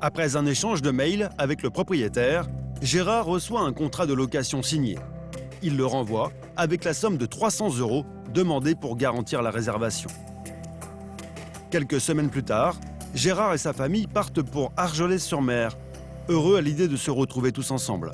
Après un échange de mails avec le propriétaire, Gérard reçoit un contrat de location signé. Il le renvoie avec la somme de 300 € demandée pour garantir la réservation. Quelques semaines plus tard, Gérard et sa famille partent pour Argelès-sur-Mer, heureux à l'idée de se retrouver tous ensemble.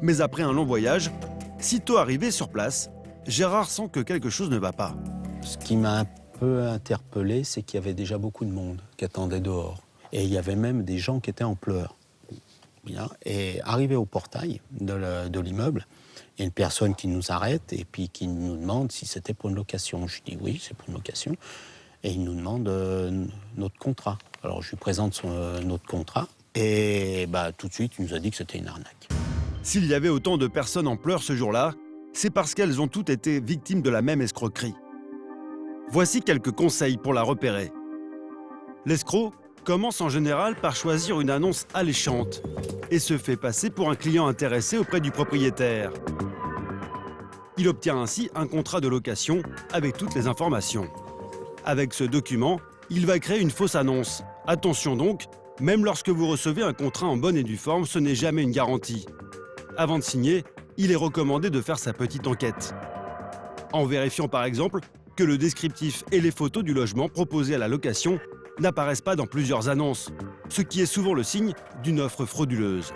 Mais après un long voyage, sitôt arrivé sur place, Gérard sent que quelque chose ne va pas. Ce qui m'a un peu interpellé, c'est qu'il y avait déjà beaucoup de monde qui attendait dehors. Et il y avait même des gens qui étaient en pleurs. Bien. Et arrivé au portail de l'immeuble, il y a une personne qui nous arrête et puis qui nous demande si c'était pour une location. Je dis oui, c'est pour une location. Et il nous demande notre contrat. Alors je lui présente notre contrat et tout de suite, il nous a dit que c'était une arnaque. S'il y avait autant de personnes en pleurs ce jour-là, c'est parce qu'elles ont toutes été victimes de la même escroquerie. Voici quelques conseils pour la repérer. L'escroc commence en général par choisir une annonce alléchante et se fait passer pour un client intéressé auprès du propriétaire. Il obtient ainsi un contrat de location avec toutes les informations. Avec ce document, il va créer une fausse annonce. Attention donc, même lorsque vous recevez un contrat en bonne et due forme, ce n'est jamais une garantie. Avant de signer, il est recommandé de faire sa petite enquête. En vérifiant par exemple que le descriptif et les photos du logement proposé à la location n'apparaissent pas dans plusieurs annonces, ce qui est souvent le signe d'une offre frauduleuse.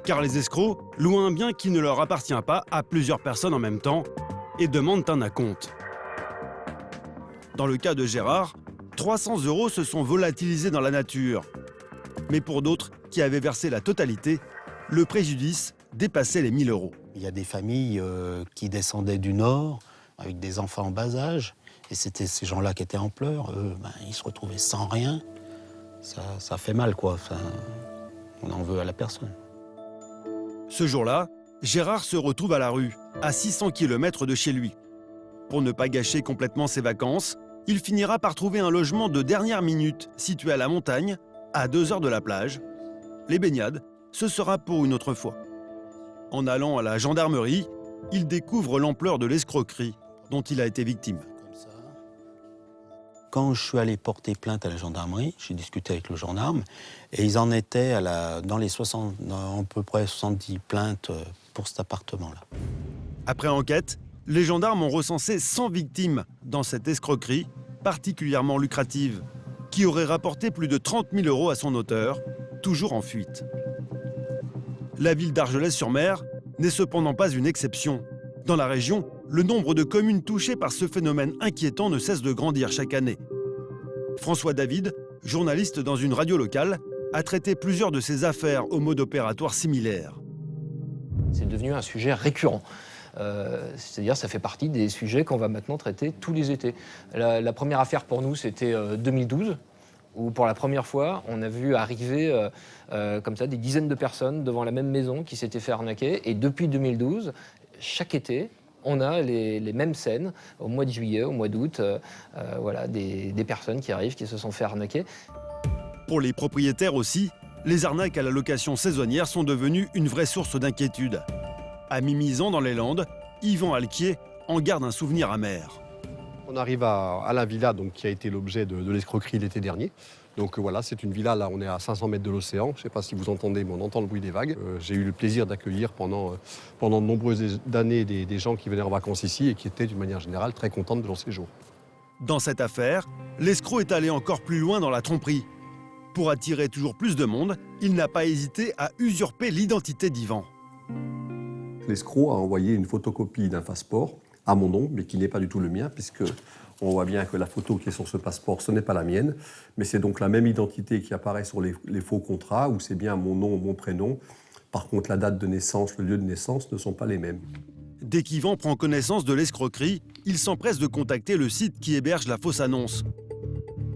Car les escrocs louent un bien qui ne leur appartient pas à plusieurs personnes en même temps et demandent un acompte. Dans le cas de Gérard, 300 € se sont volatilisés dans la nature. Mais pour d'autres qui avaient versé la totalité, le préjudice dépassait les 1 000 €. Il y a des familles qui descendaient du nord avec des enfants en bas âge. Et c'était ces gens-là qui étaient en pleurs. Eux, ils se retrouvaient sans rien. Ça fait mal, quoi. Enfin, on en veut à la personne. Ce jour-là, Gérard se retrouve à la rue, à 600 km de chez lui. Pour ne pas gâcher complètement ses vacances, il finira par trouver un logement de dernière minute situé à la montagne, à 2 heures de la plage. Les baignades, ce sera pour une autre fois. En allant à la gendarmerie, il découvre l'ampleur de l'escroquerie dont il a été victime. Quand je suis allé porter plainte à la gendarmerie, j'ai discuté avec le gendarme, et ils en étaient dans à peu près 70 plaintes pour cet appartement-là. Après enquête, les gendarmes ont recensé 100 victimes dans cette escroquerie particulièrement lucrative, qui aurait rapporté plus de 30 000 € à son auteur, toujours en fuite. La ville d'Argelès-sur-Mer n'est cependant pas une exception. Dans la région, le nombre de communes touchées par ce phénomène inquiétant ne cesse de grandir chaque année. François David, journaliste dans une radio locale, a traité plusieurs de ces affaires au mode opératoire similaire. C'est devenu un sujet récurrent. C'est-à-dire ça fait partie des sujets qu'on va maintenant traiter tous les étés. La première affaire pour nous, c'était 2012, où pour la première fois, on a vu arriver comme ça des dizaines de personnes devant la même maison qui s'étaient fait arnaquer. Et depuis 2012, chaque été, on a les mêmes scènes, au mois de juillet, au mois d'août, voilà, des personnes qui arrivent, qui se sont fait arnaquer. Pour les propriétaires aussi, les arnaques à la location saisonnière sont devenues une vraie source d'inquiétude. À Mimizan, dans les Landes, Yvan Alquier en garde un souvenir amer. On arrive à la villa donc, qui a été l'objet de l'escroquerie l'été dernier. Donc voilà, c'est une villa, là on est à 500 mètres de l'océan. Je ne sais pas si vous entendez, mais on entend le bruit des vagues. J'ai eu le plaisir d'accueillir pendant de nombreuses années des gens qui venaient en vacances ici et qui étaient d'une manière générale très contents de leur séjour. Dans cette affaire, l'escroc est allé encore plus loin dans la tromperie. Pour attirer toujours plus de monde, il n'a pas hésité à usurper l'identité d'Yvan. L'escroc a envoyé une photocopie d'un passeport à mon nom, mais qui n'est pas du tout le mien, puisque on voit bien que la photo qui est sur ce passeport, ce n'est pas la mienne, mais c'est donc la même identité qui apparaît sur les faux contrats, où c'est bien mon nom, mon prénom. Par contre, la date de naissance, le lieu de naissance ne sont pas les mêmes. Dès qu'Yvan prend connaissance de l'escroquerie, il s'empresse de contacter le site qui héberge la fausse annonce.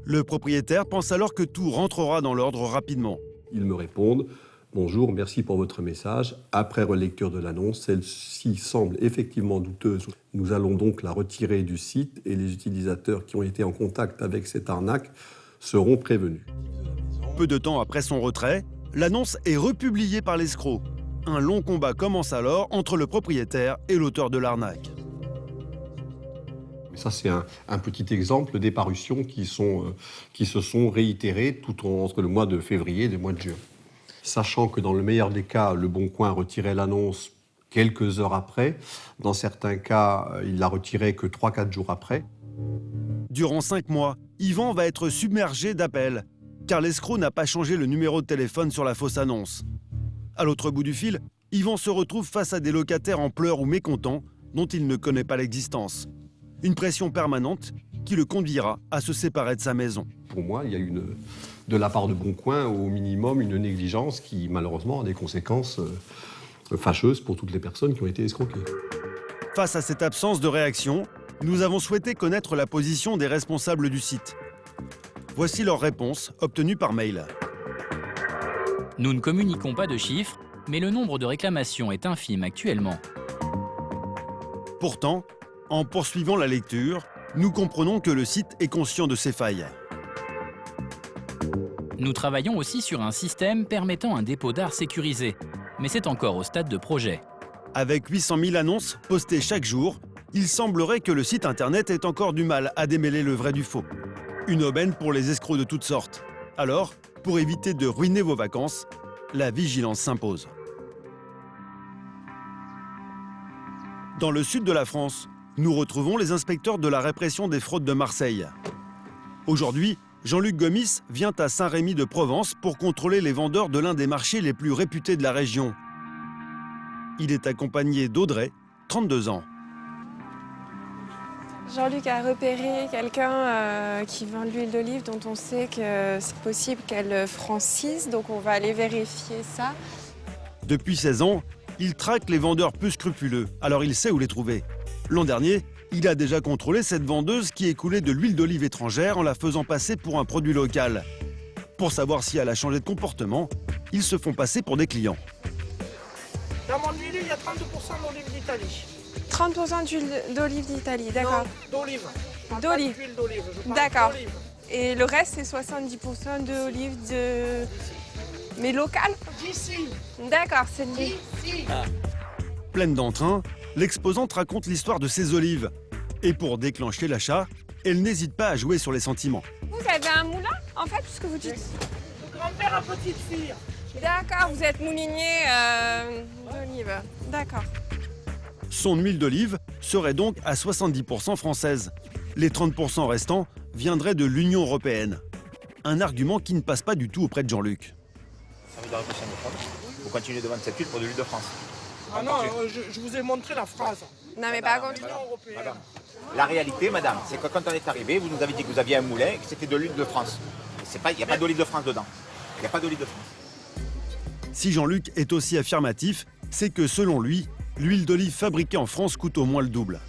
Le propriétaire pense alors que tout rentrera dans l'ordre rapidement. Ils me répondent « Bonjour, merci pour votre message. Après relecture de l'annonce, celle-ci semble effectivement douteuse. Nous allons donc la retirer du site et les utilisateurs qui ont été en contact avec cette arnaque seront prévenus. » Peu de temps après son retrait, l'annonce est republiée par l'escroc. Un long combat commence alors entre le propriétaire et l'auteur de l'arnaque. Ça, c'est un petit exemple des parutions qui se sont réitérées tout entre le mois de février et le mois de juin. Sachant que dans le meilleur des cas, Le Bon Coin retirait l'annonce quelques heures après. Dans certains cas, il la retirait que 3-4 jours après. Durant 5 mois, Yvan va être submergé d'appels, car l'escroc n'a pas changé le numéro de téléphone sur la fausse annonce. À l'autre bout du fil, Yvan se retrouve face à des locataires en pleurs ou mécontents dont il ne connaît pas l'existence. Une pression permanente qui le conduira à se séparer de sa maison. Pour moi, il y a de la part de Bon Coin, au minimum, une négligence qui, malheureusement, a des conséquences fâcheuses pour toutes les personnes qui ont été escroquées. Face à cette absence de réaction, nous avons souhaité connaître la position des responsables du site. Voici leur réponse, obtenue par mail. Nous ne communiquons pas de chiffres, mais le nombre de réclamations est infime actuellement. Pourtant, en poursuivant la lecture, nous comprenons que le site est conscient de ses failles. Nous travaillons aussi sur un système permettant un dépôt d'art sécurisé, mais c'est encore au stade de projet. Avec 800 000 annonces postées chaque jour, il semblerait que le site internet ait encore du mal à démêler le vrai du faux. Une aubaine pour les escrocs de toutes sortes. Alors, pour éviter de ruiner vos vacances, la vigilance s'impose. Dans le sud de la France, nous retrouvons les inspecteurs de la répression des fraudes de Marseille. Aujourd'hui, Jean-Luc Gomis vient à Saint-Rémy-de-Provence pour contrôler les vendeurs de l'un des marchés les plus réputés de la région. Il est accompagné d'Audrey, 32 ans. Jean-Luc a repéré quelqu'un qui vend de l'huile d'olive dont on sait que c'est possible qu'elle francise, donc on va aller vérifier ça. Depuis 16 ans, il traque les vendeurs peu scrupuleux, alors il sait où les trouver. L'an dernier, il a déjà contrôlé cette vendeuse qui écoulait de l'huile d'olive étrangère en la faisant passer pour un produit local. Pour savoir si elle a changé de comportement, ils se font passer pour des clients. Dans mon huile, il y a 32% d'olive d'Italie. 30% d'huile d'olive d'Italie, d'accord. D'olive. D'olive. D'huile d'olive. D'accord. Et le reste, c'est 70% d'olive de... Mais locale? D'ici. D'accord, c'est dit. Pleine d'entrain, l'exposante raconte l'histoire de ses olives. Et pour déclencher l'achat, elle n'hésite pas à jouer sur les sentiments. Vous avez un moulin, en fait, ce que vous dites? Le grand-père à petite fille. D'accord, vous êtes moulinier d'olive. D'accord. Son huile d'olive serait donc à 70% française. Les 30% restants viendraient de l'Union européenne. Un argument qui ne passe pas du tout auprès de Jean-Luc. Ça vous a réfléchi à me prendre ? Vous continuez de vendre cette huile pour de l'huile de France. Ah non, je vous ai montré la phrase. Non, mais par contre... Madame, la réalité, madame, c'est que quand on est arrivé, vous nous avez dit que vous aviez un moulin et que c'était de l'huile de France. Il n'y a pas d'olive de France dedans. Il n'y a pas d'olive de France. Si Jean-Luc est aussi affirmatif, c'est que selon lui, l'huile d'olive fabriquée en France coûte au moins le double.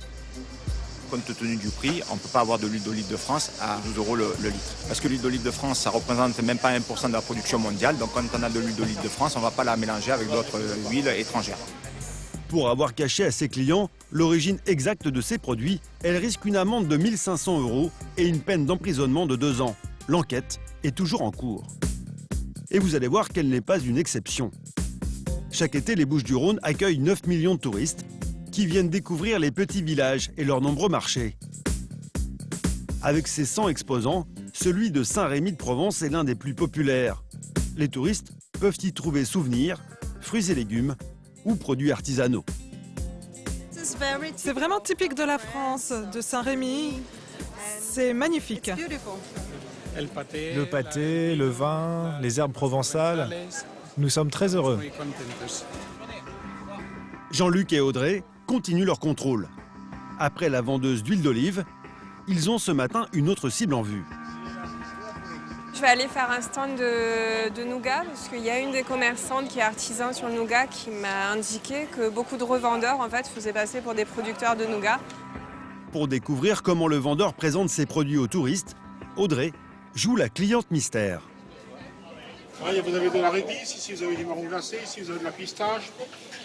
Compte tenu du prix, on ne peut pas avoir de l'huile d'olive de France à 12 € le litre. Parce que l'huile d'olive de France, ça représente même pas 1% de la production mondiale. Donc quand on a de l'huile d'olive de France, on ne va pas la mélanger avec d'autres huiles étrangères. Pour avoir caché à ses clients l'origine exacte de ces produits, elle risque une amende de 1 500 € et une peine d'emprisonnement de 2 ans. L'enquête est toujours en cours. Et vous allez voir qu'elle n'est pas une exception. Chaque été, les Bouches-du-Rhône accueillent 9 millions de touristes qui viennent découvrir les petits villages et leurs nombreux marchés. Avec ses 100 exposants, celui de Saint-Rémy-de-Provence est l'un des plus populaires. Les touristes peuvent y trouver souvenirs, fruits et légumes ou produits artisanaux. C'est vraiment typique de la France, de Saint-Rémy. C'est magnifique. Le pâté, le vin, les herbes provençales. Nous sommes très heureux. Jean-Luc et Audrey continuent leur contrôle. Après la vendeuse d'huile d'olive, ils ont ce matin une autre cible en vue. Je vais aller faire un stand de nougat parce qu'il y a une des commerçantes qui est artisan sur le nougat qui m'a indiqué que beaucoup de revendeurs en fait faisaient passer pour des producteurs de nougat. Pour découvrir comment le vendeur présente ses produits aux touristes, Audrey joue la cliente mystère. Ouais, vous avez de la réglisse, ici vous avez du marron glacé, ici vous avez de la pistache,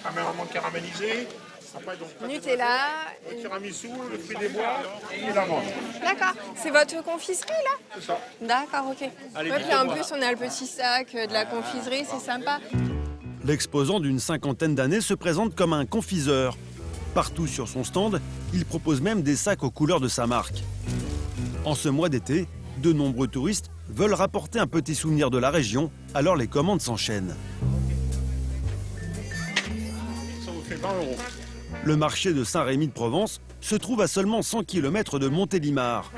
amèrement caramélisé. Après, donc, Nutella. Le tiramisu, le fruit des bois et l'amande. D'accord. C'est votre confiserie là? C'est ça. D'accord, ok. Allez, Puis en plus on a le petit sac de la confiserie, c'est sympa. L'exposant d'une cinquantaine d'années se présente comme un confiseur. Partout sur son stand, il propose même des sacs aux couleurs de sa marque. En ce mois d'été, de nombreux touristes veulent rapporter un petit souvenir de la région, alors les commandes s'enchaînent. Ça vous fait 20 €. Le marché de Saint-Rémy-de-Provence se trouve à seulement 100 km de Montélimar.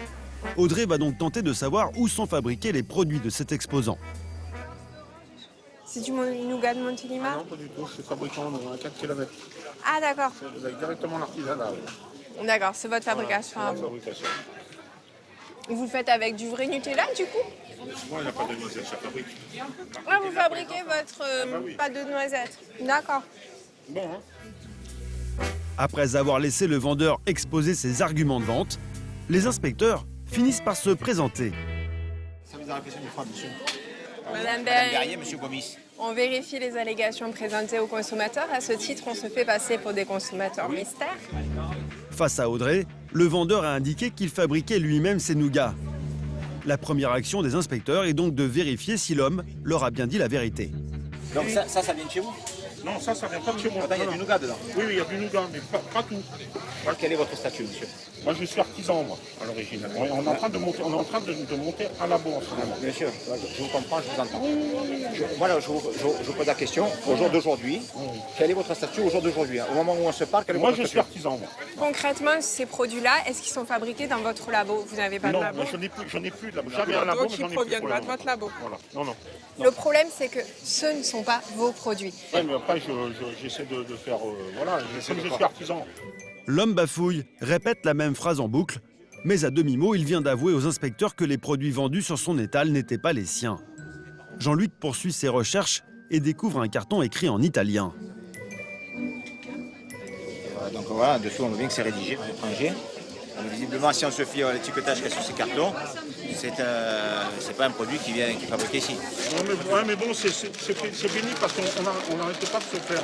Audrey va donc tenter de savoir où sont fabriqués les produits de cet exposant. C'est du nougat de Montélimar? Non, pas du tout, c'est fabricant à 4 km. Ah d'accord. Vous avez directement l'artisanat. D'accord, c'est votre fabrication. Voilà, c'est la fabrication. Vous le faites avec du vrai Nutella du coup? Moi, il n'y a pas de noisette, ça fabrique. Ah, vous fabriquez votre pâte de noisettes. D'accord. Bon, hein. Après avoir laissé le vendeur exposer ses arguments de vente, les inspecteurs finissent par se présenter. Service de répression du fraude, monsieur. Madame Berrier, monsieur Gomis. On vérifie les allégations présentées aux consommateurs. À ce titre, on se fait passer pour des consommateurs mystères. Face à Audrey, le vendeur a indiqué qu'il fabriquait lui-même ses nougats. La première action des inspecteurs est donc de vérifier si l'homme leur a bien dit la vérité. Donc ça vient de chez vous? Non, ça vient pas de chez moi. Il y a du nougat dedans? Oui, il y a du nougat, mais pas tout. Quel est votre statut, monsieur? Moi, je suis artisan, moi, à l'origine. On est en train de monter, un labo en ce moment. Monsieur, je vous comprends, je vous entends. Je vous pose la question. Au jour d'aujourd'hui, quel est votre statut au jour d'aujourd'hui? Au moment où on se parle, quel est votre statut? Moi, je suis artisan, moi. Concrètement, ces produits-là, est-ce qu'ils sont fabriqués dans votre labo? Vous n'avez pas de labo? Non, je n'ai plus de labo. J'avais un labo, mais j'en ai plus. Donc, ils proviennent pas de votre labo? Voilà. Non. Le problème, c'est que ce ne sont pas vos produits. Oui, mais après, j'essaie de faire... voilà, comme je suis artisan. L'homme bafouille, répète la même phrase en boucle, mais à demi-mot, il vient d'avouer aux inspecteurs que les produits vendus sur son étal n'étaient pas les siens. Jean-Luc poursuit ses recherches et découvre un carton écrit en italien. Donc voilà, dessous on voit bien que c'est rédigé à l'étranger. Visiblement, si on se fie à l'étiquetage qu'il y a sur ces cartons, c'est pas un produit qui est fabriqué ici. Mais bon, c'est fini parce qu'on n'arrête pas de se faire...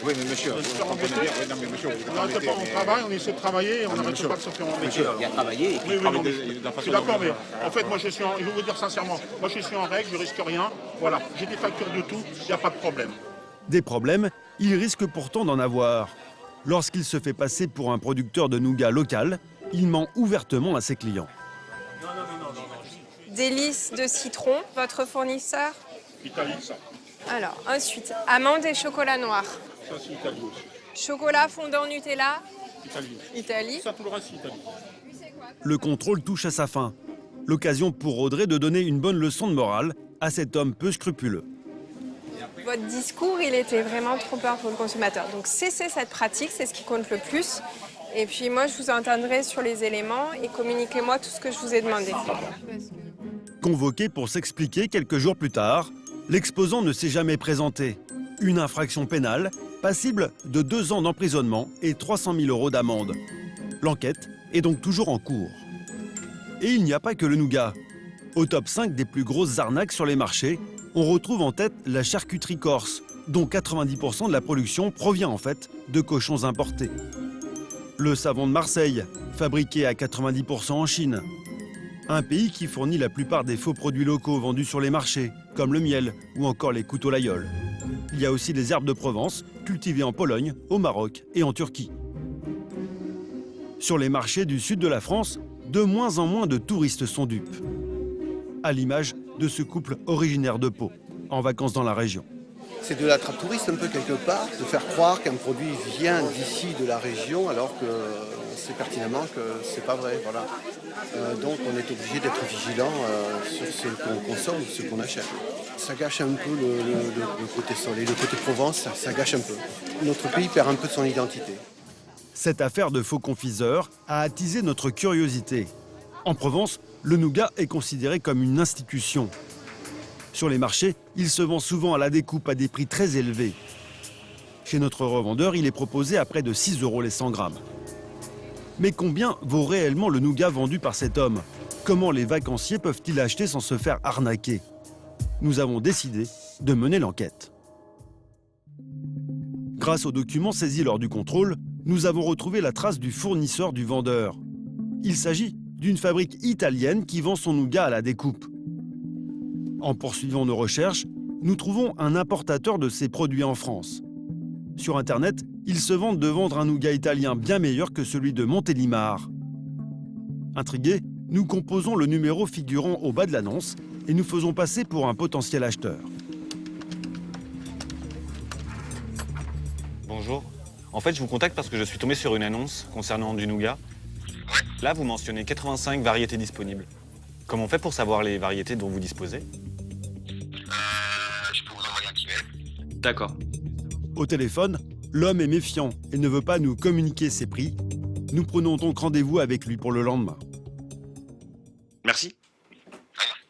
oui, mais monsieur, on n'arrête pas, on travaille, on essaie de travailler et on n'arrête pas de se faire embêter. Monsieur, il y a travaillé et oui, je suis d'accord, mais en fait, moi, je vais vous dire sincèrement, moi, je suis en règle, je risque rien. Voilà, j'ai des factures de tout, il n'y a pas de problème. Des problèmes, il risque pourtant d'en avoir. Lorsqu'il se fait passer pour un producteur de nougat local, il ment ouvertement à ses clients. Délices de citron, votre fournisseur? Italie, ça. Alors, ensuite, amandes et chocolat noir. Ça, c'est Italie aussi. Chocolat fondant Nutella? Italie. Ça, tout le reste, c'est Italie. Le contrôle touche à sa fin. L'occasion pour Audrey de donner une bonne leçon de morale à cet homme peu scrupuleux. Votre discours, il était vraiment trop peur pour le consommateur. Donc cessez cette pratique, c'est ce qui compte le plus. Et puis moi, je vous entendrai sur les éléments et communiquez-moi tout ce que je vous ai demandé. Convoqué pour s'expliquer quelques jours plus tard, l'exposant ne s'est jamais présenté. Une infraction pénale, passible de 2 ans d'emprisonnement et 300 000 € d'amende. L'enquête est donc toujours en cours. Et il n'y a pas que le nougat. Au top 5 des plus grosses arnaques sur les marchés, on retrouve en tête la charcuterie corse, dont 90% de la production provient en fait de cochons importés. Le savon de Marseille, fabriqué à 90% en Chine. Un pays qui fournit la plupart des faux produits locaux vendus sur les marchés, comme le miel ou encore les couteaux Laïol. Il y a aussi les herbes de Provence, cultivées en Pologne, au Maroc et en Turquie. Sur les marchés du sud de la France, de moins en moins de touristes sont dupes. À l'image de ce couple originaire de Pau, en vacances dans la région. C'est de la trappe touriste un peu quelque part, de faire croire qu'un produit vient d'ici de la région alors qu'on sait pertinemment que c'est pas vrai. Voilà. Donc on est obligé d'être vigilant sur ce qu'on consomme, ce qu'on achète. Ça gâche un peu le côté soleil, le côté Provence, ça gâche un peu. Notre pays perd un peu de son identité. Cette affaire de faux confiseurs a attisé notre curiosité. En Provence, le nougat est considéré comme une institution. Sur les marchés, il se vend souvent à la découpe à des prix très élevés. Chez notre revendeur, il est proposé à près de 6 € les 100 grammes. Mais combien vaut réellement le nougat vendu par cet homme? Comment les vacanciers peuvent-ils l'acheter sans se faire arnaquer? Nous avons décidé de mener l'enquête. Grâce aux documents saisis lors du contrôle, nous avons retrouvé la trace du fournisseur du vendeur. Il s'agit d'une fabrique italienne qui vend son nougat à la découpe. En poursuivant nos recherches, nous trouvons un importateur de ces produits en France. Sur Internet, ils se vantent de vendre un nougat italien bien meilleur que celui de Montélimar. Intrigués, nous composons le numéro figurant au bas de l'annonce et nous faisons passer pour un potentiel acheteur. Bonjour. En fait, je vous contacte parce que je suis tombé sur une annonce concernant du nougat. Là, vous mentionnez 85 variétés disponibles. Comment on fait pour savoir les variétés dont vous disposez? Je peux vous envoyer un petit mail. D'accord. Au téléphone, l'homme est méfiant et ne veut pas nous communiquer ses prix. Nous prenons donc rendez-vous avec lui pour le lendemain. Merci.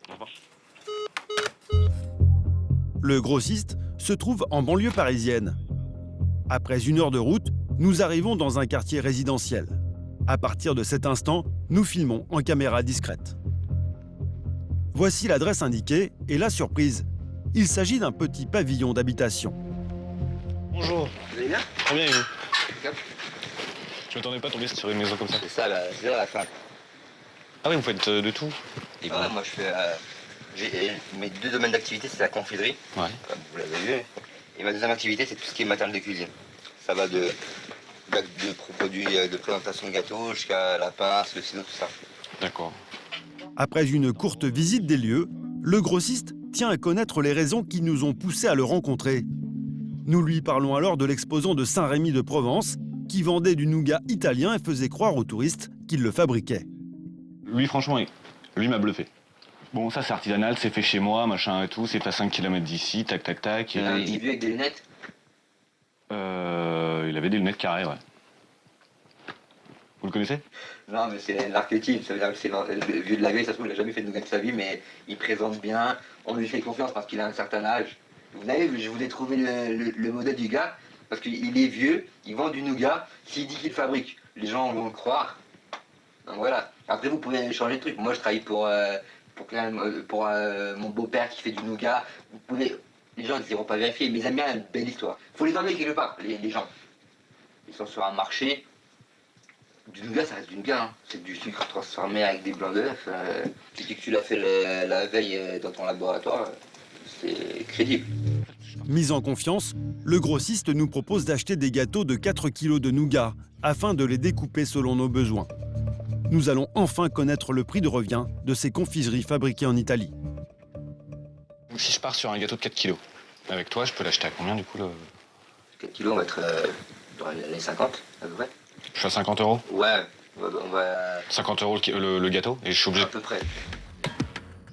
Au revoir. Le grossiste se trouve en banlieue parisienne. Après 1 heure de route, nous arrivons dans un quartier résidentiel. À partir de cet instant, nous filmons en caméra discrète. Voici l'adresse indiquée et la surprise. Il s'agit d'un petit pavillon d'habitation. Bonjour. Vous allez bien? Très bien, et vous? Je m'attendais pas à tomber sur une maison comme ça. C'est ça, c'est la fin. Ah oui, vous faites de tout? Et voilà, moi je fais. J'ai mes 2 domaines d'activité, c'est la confiserie, Ouais. comme vous l'avez vu. Et ma deuxième activité, c'est tout ce qui est matériel de cuisine. Ça va de produits de présentation de gâteaux jusqu'à la pince, le ciseau, tout ça. D'accord. Après une courte visite des lieux, le grossiste tient à connaître les raisons qui nous ont poussés à le rencontrer. Nous lui parlons alors de l'exposant de Saint-Rémy de Provence, qui vendait du nougat italien et faisait croire aux touristes qu'il le fabriquait. Lui, franchement, lui m'a bluffé. Bon, ça, c'est artisanal, c'est fait chez moi, machin et tout, c'est à 5 km d'ici, tac, tac, tac. Il a vu avec des lunettes? Il avait des lunettes carrées, ouais. Vous le connaissez? Non, mais c'est l'archétype, ça veut dire que c'est le vieux de la vieille, ça se trouve, il n'a jamais fait de nougat de sa vie, mais il présente bien, on lui fait confiance parce qu'il a un certain âge. Vous savez, je voulais trouver le modèle du gars, parce qu'il est vieux, il vend du nougat, s'il dit qu'il fabrique, les gens vont le croire. Donc voilà. Après, vous pouvez changer de truc. Moi, je travaille pour mon beau-père qui fait du nougat. Vous pouvez... Les gens ne iront pas vérifier, mais ils aiment bien une belle histoire. Il faut les emmener quelque part, les gens. Ils sont sur un marché. Du nougat, ça reste du nougat. Hein. C'est du sucre transformé avec des blancs d'œufs. Tu dis que tu l'as fait la veille dans ton laboratoire, c'est crédible. Mis en confiance, le grossiste nous propose d'acheter des gâteaux de 4 kg de nougat afin de les découper selon nos besoins. Nous allons enfin connaître le prix de revient de ces confiseries fabriquées en Italie. Si je pars sur un gâteau de 4 kilos, avec toi, je peux l'acheter à combien du coup 4 kilos, on va être dans les 50 à peu près. Je suis à 50 €? Ouais, on va... 50 € le gâteau, et je suis obligé... À peu près.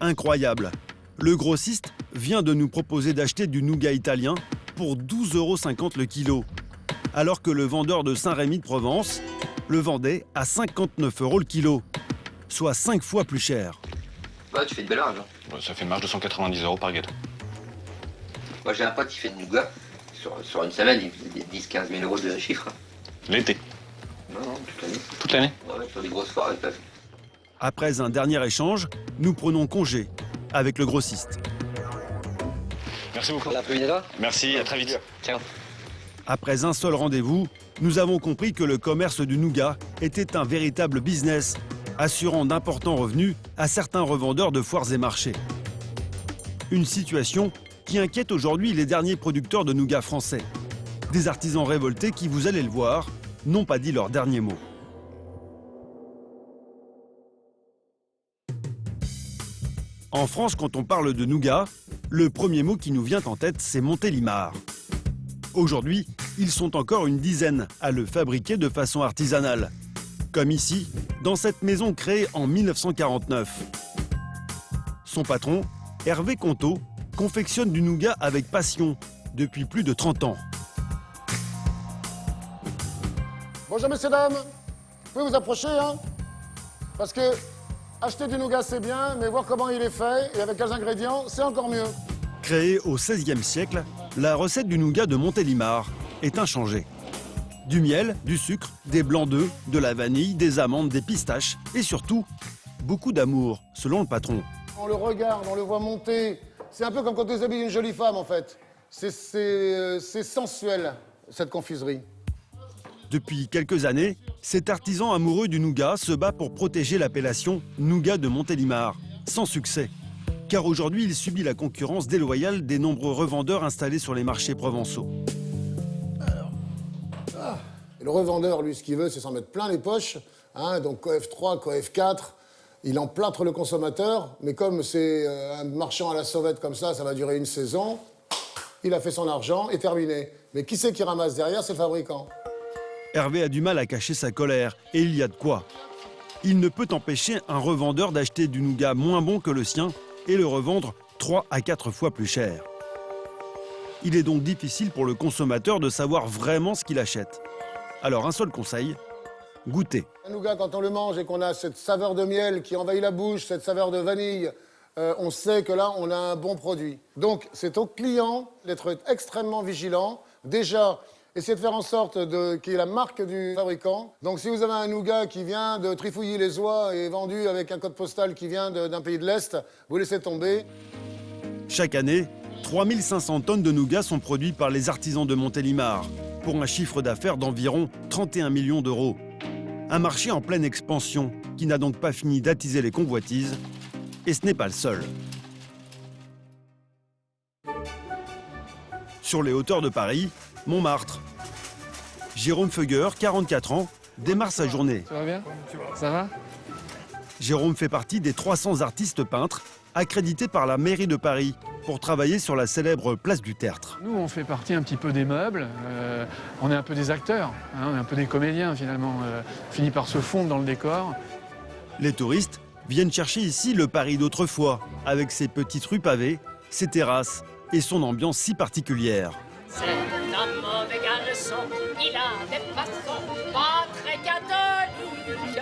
Incroyable! Le grossiste vient de nous proposer d'acheter du nougat italien pour 12,50 € le kilo, alors que le vendeur de Saint-Rémy-de-Provence le vendait à 59 € le kilo, soit 5 fois plus cher. Ouais, tu fais de belle marge. Ça fait une marge de 190 € par gâteau. Moi j'ai un pote qui fait de nougat. Sur une semaine, il fait 10-15 000 € de chiffre. L'été? Non, toute l'année. Toute l'année? Ouais, sur des grosses foires, ils peuvent. Après un dernier échange, nous prenons congé avec le grossiste. Merci beaucoup. À l'après-midi là. Merci, à très vite. Ciao. Après un seul rendez-vous, nous avons compris que le commerce du nougat était un véritable business, assurant d'importants revenus à certains revendeurs de foires et marchés. Une situation qui inquiète aujourd'hui les derniers producteurs de nougat français. Des artisans révoltés qui, vous allez le voir, n'ont pas dit leur dernier mot. En France, quand on parle de nougat, le premier mot qui nous vient en tête, c'est Montélimar. Aujourd'hui, ils sont encore une dizaine à le fabriquer de façon artisanale. Comme ici, dans cette maison créée en 1949. Son patron, Hervé Conto, confectionne du nougat avec passion depuis plus de 30 ans. Bonjour messieurs, dames. Vous pouvez vous approcher, hein? Parce que acheter du nougat, c'est bien, mais voir comment il est fait et avec quels ingrédients, c'est encore mieux. Créée au XVIe siècle, la recette du nougat de Montélimar est inchangée. Du miel, du sucre, des blancs d'œufs, de la vanille, des amandes, des pistaches et surtout, beaucoup d'amour, selon le patron. On le regarde, on le voit monter. C'est un peu comme quand tu déshabilles une jolie femme, en fait. C'est sensuel, cette confiserie. Depuis quelques années, cet artisan amoureux du nougat se bat pour protéger l'appellation nougat de Montélimar, sans succès. Car aujourd'hui, il subit la concurrence déloyale des nombreux revendeurs installés sur les marchés provençaux. Et le revendeur, lui, ce qu'il veut, c'est s'en mettre plein les poches. Hein, donc Coef 3, Coef 4, il emplâtre le consommateur. Mais comme c'est un marchand à la sauvette comme ça va durer une saison, il a fait son argent et terminé. Mais qui c'est qui ramasse derrière? C'est le fabricant. Hervé a du mal à cacher sa colère, et il y a de quoi. Il ne peut empêcher un revendeur d'acheter du nougat moins bon que le sien et le revendre 3 à 4 fois plus cher. Il est donc difficile pour le consommateur de savoir vraiment ce qu'il achète. Alors un seul conseil, goûter. Un nougat, quand on le mange et qu'on a cette saveur de miel qui envahit la bouche, cette saveur de vanille, on sait que là, on a un bon produit. Donc, c'est au client d'être extrêmement vigilant. Déjà, essayez de faire en sorte qu'il y ait la marque du fabricant. Donc, si vous avez un nougat qui vient de Trifouilly-les-Oies et vendu avec un code postal qui vient d'un pays de l'Est, vous laissez tomber. Chaque année, 3500 tonnes de nougat sont produits par les artisans de Montélimar, pour un chiffre d'affaires d'environ 31 millions d'euros. Un marché en pleine expansion qui n'a donc pas fini d'attiser les convoitises, et ce n'est pas le seul. Sur les hauteurs de Paris, Montmartre. Jérôme Feuguer, 44 ans, démarre sa journée. Ça va bien? Ça va? Jérôme fait partie des 300 artistes peintres accrédités par la mairie de Paris pour travailler sur la célèbre place du Tertre. Nous, on fait partie un petit peu des meubles. On est un peu des acteurs, hein, on est un peu des comédiens finalement. On finit par se fondre dans le décor. Les touristes viennent chercher ici le Paris d'autrefois, avec ses petites rues pavées, ses terrasses et son ambiance si particulière. C'est un mauvais garçon, il a des façons pas très catholiques.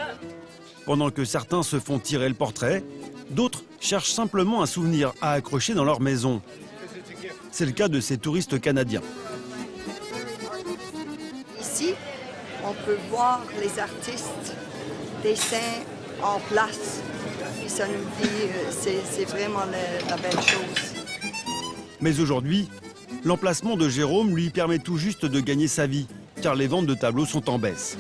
Pendant que certains se font tirer le portrait, d'autres cherchent simplement un souvenir à accrocher dans leur maison. C'est le cas de ces touristes canadiens. Ici, on peut voir les artistes, dessins en place. Et ça nous dit, c'est vraiment la belle chose. Mais aujourd'hui, l'emplacement de Jérôme lui permet tout juste de gagner sa vie, car les ventes de tableaux sont en baisse.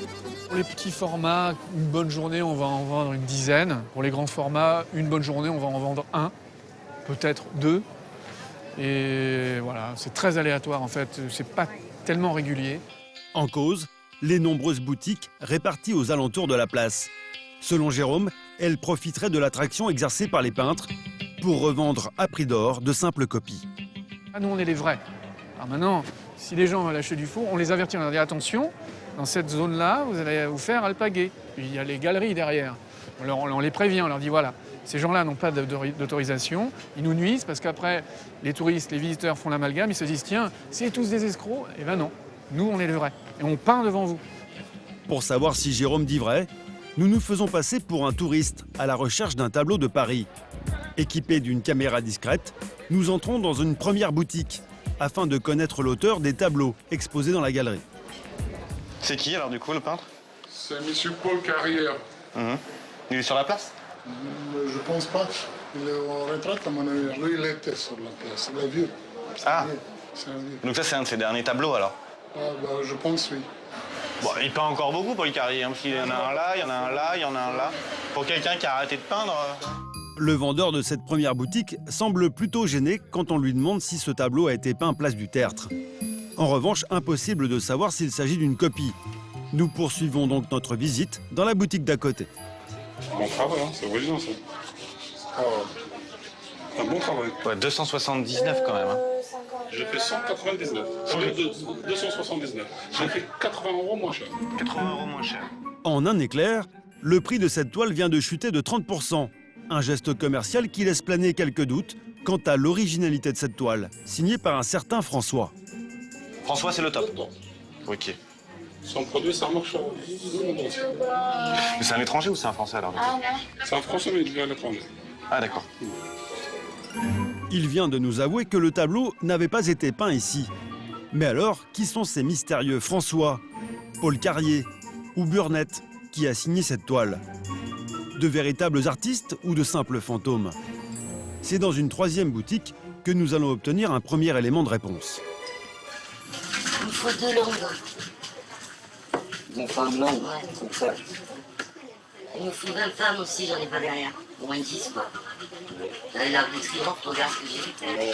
Pour les petits formats, une bonne journée, on va en vendre une dizaine. Pour les grands formats, une bonne journée, on va en vendre un, peut-être deux. Et voilà, c'est très aléatoire en fait, c'est pas tellement régulier. En cause, les nombreuses boutiques réparties aux alentours de la place. Selon Jérôme, elles profiteraient de l'attraction exercée par les peintres pour revendre à prix d'or de simples copies. Ah, nous, on est les vrais. Alors maintenant, si les gens veulent acheter du faux, on les avertit, on leur dit attention, dans cette zone-là, vous allez vous faire alpaguer. Puis il y a les galeries derrière. On les prévient, on leur dit voilà, ces gens-là n'ont pas d'autorisation, ils nous nuisent parce qu'après, les touristes, les visiteurs font l'amalgame, ils se disent tiens, c'est tous des escrocs. Eh ben non, nous on est les vrais et on peint devant vous. Pour savoir si Jérôme dit vrai, nous nous faisons passer pour un touriste à la recherche d'un tableau de Paris. Équipés d'une caméra discrète, nous entrons dans une première boutique afin de connaître l'auteur des tableaux exposés dans la galerie. C'est qui alors du coup le peintre? C'est M. Paul Carrière. Il est sur la place? Je pense pas. Il est en retraite à mon avis. Lui, il était sur la place. Il est vieux. Ah, c'est un vieux. donc ça c'est un de ses derniers tableaux alors? Ah, bah, je pense oui. Bon, il peint encore beaucoup Paul Carrière, parce qu'il y en a un là, il y en a un là, il y en a un là. Pour quelqu'un qui a arrêté de peindre... Le vendeur de cette première boutique semble plutôt gêné quand on lui demande si ce tableau a été peint place du Tertre. En revanche, impossible de savoir s'il s'agit d'une copie. Nous poursuivons donc notre visite dans la boutique d'à côté. Bon travail, hein, c'est original ça. Un bon travail. Ouais, 279 quand même. Hein. J'ai fait 199. 279. J'ai fait 80 € moins cher. 80 € moins cher. En un éclair, le prix de cette toile vient de chuter de 30%. Un geste commercial qui laisse planer quelques doutes quant à l'originalité de cette toile, signée par un certain François. François, c'est le top. Ok. Son produit, ça marche. Mais c'est un étranger ou c'est un Français alors? C'est un Français, mais il vient à l'étranger. Ah d'accord. Il vient de nous avouer que le tableau n'avait pas été peint ici. Mais alors, qui sont ces mystérieux François, Paul Carrier ou Burnett qui a signé cette toile? De véritables artistes ou de simples fantômes? C'est dans une troisième boutique que nous allons obtenir un premier élément de réponse. Il me faut 2 longues. Une femme longue, comme ça. Il me faut 20 femmes aussi, j'en ai pas derrière. Au moins 10, quoi. La bouteille, regarde ce que j'ai.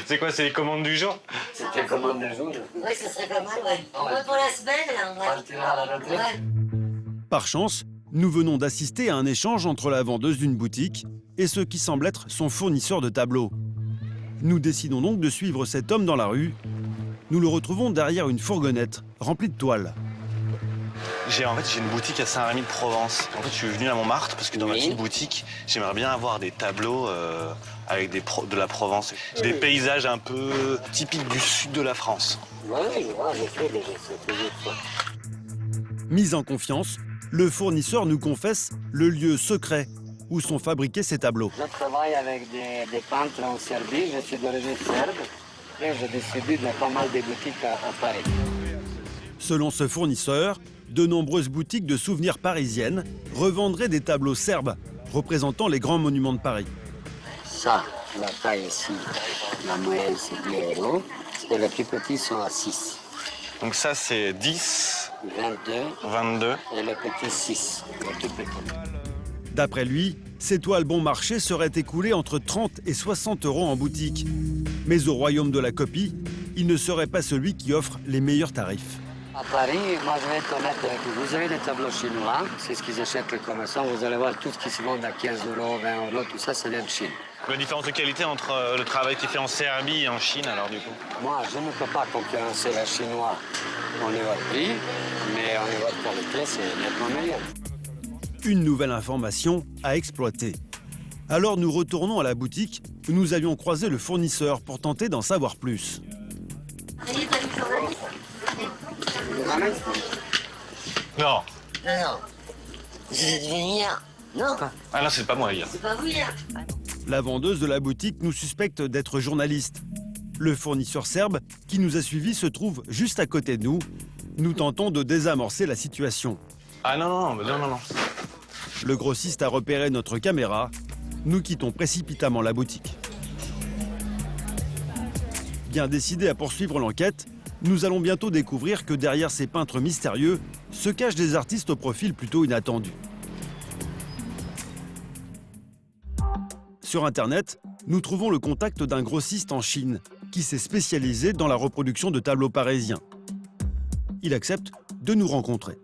C'est quoi, c'est les commandes du jour? C'était les commandes du jour. Oui, ça serait pas mal, ouais. Au moins pour la semaine, là, on va. Par chance, nous venons d'assister à un échange entre la vendeuse d'une boutique et ce qui semble être son fournisseur de tableaux. Nous décidons donc de suivre cet homme dans la rue. Nous le retrouvons derrière une fourgonnette remplie de toiles. J'ai une boutique à Saint-Rémy-de-Provence. En fait, je suis venu à Montmartre parce que dans ma petite boutique, j'aimerais bien avoir des tableaux avec de la Provence. Des paysages un peu typiques du sud de la France. Mis en confiance, le fournisseur nous confesse le lieu secret où sont fabriqués ces tableaux. Je travaille avec des peintres en Serbie, je suis d'origine serbe et je distribue pas mal de boutiques à Paris. Selon ce fournisseur, de nombreuses boutiques de souvenirs parisiennes revendraient des tableaux serbes représentant les grands monuments de Paris. Ça, la taille ici, la moyenne c'est 10 € et les plus petits sont à 6. Donc ça c'est 10, 22 et le petit 6, le tout petit. D'après lui, ces toiles bon marché seraient écoulées entre 30 et 60 € en boutique. Mais au royaume de la copie, il ne serait pas celui qui offre les meilleurs tarifs. À Paris, moi je vais être honnête avec vous. Vous avez des tableaux chinois, c'est ce qu'ils achètent les commerçants. Vous allez voir tout ce qui se vend à 15 €, 20 €, tout ça, ça vient de Chine. La différence de qualité entre le travail qui est fait en Serbie et en Chine, alors du coup? Moi, je ne peux pas concurrencer les Chinois au niveau de prix, mais au niveau de qualité, c'est nettement meilleur. Une nouvelle information à exploiter. Alors nous retournons à la boutique où nous avions croisé le fournisseur pour tenter d'en savoir plus. Non. Non. Je vais venir. Non. Ah non, c'est pas moi hier. C'est pas vous hier. La vendeuse de la boutique nous suspecte d'être journaliste. Le fournisseur serbe qui nous a suivis se trouve juste à côté de nous. Nous tentons de désamorcer la situation. Ah non. Le grossiste a repéré notre caméra. Nous quittons précipitamment la boutique. Bien décidés à poursuivre l'enquête, nous allons bientôt découvrir que derrière ces peintres mystérieux se cachent des artistes au profil plutôt inattendu. Sur Internet, nous trouvons le contact d'un grossiste en Chine qui s'est spécialisé dans la reproduction de tableaux parisiens. Il accepte de nous rencontrer.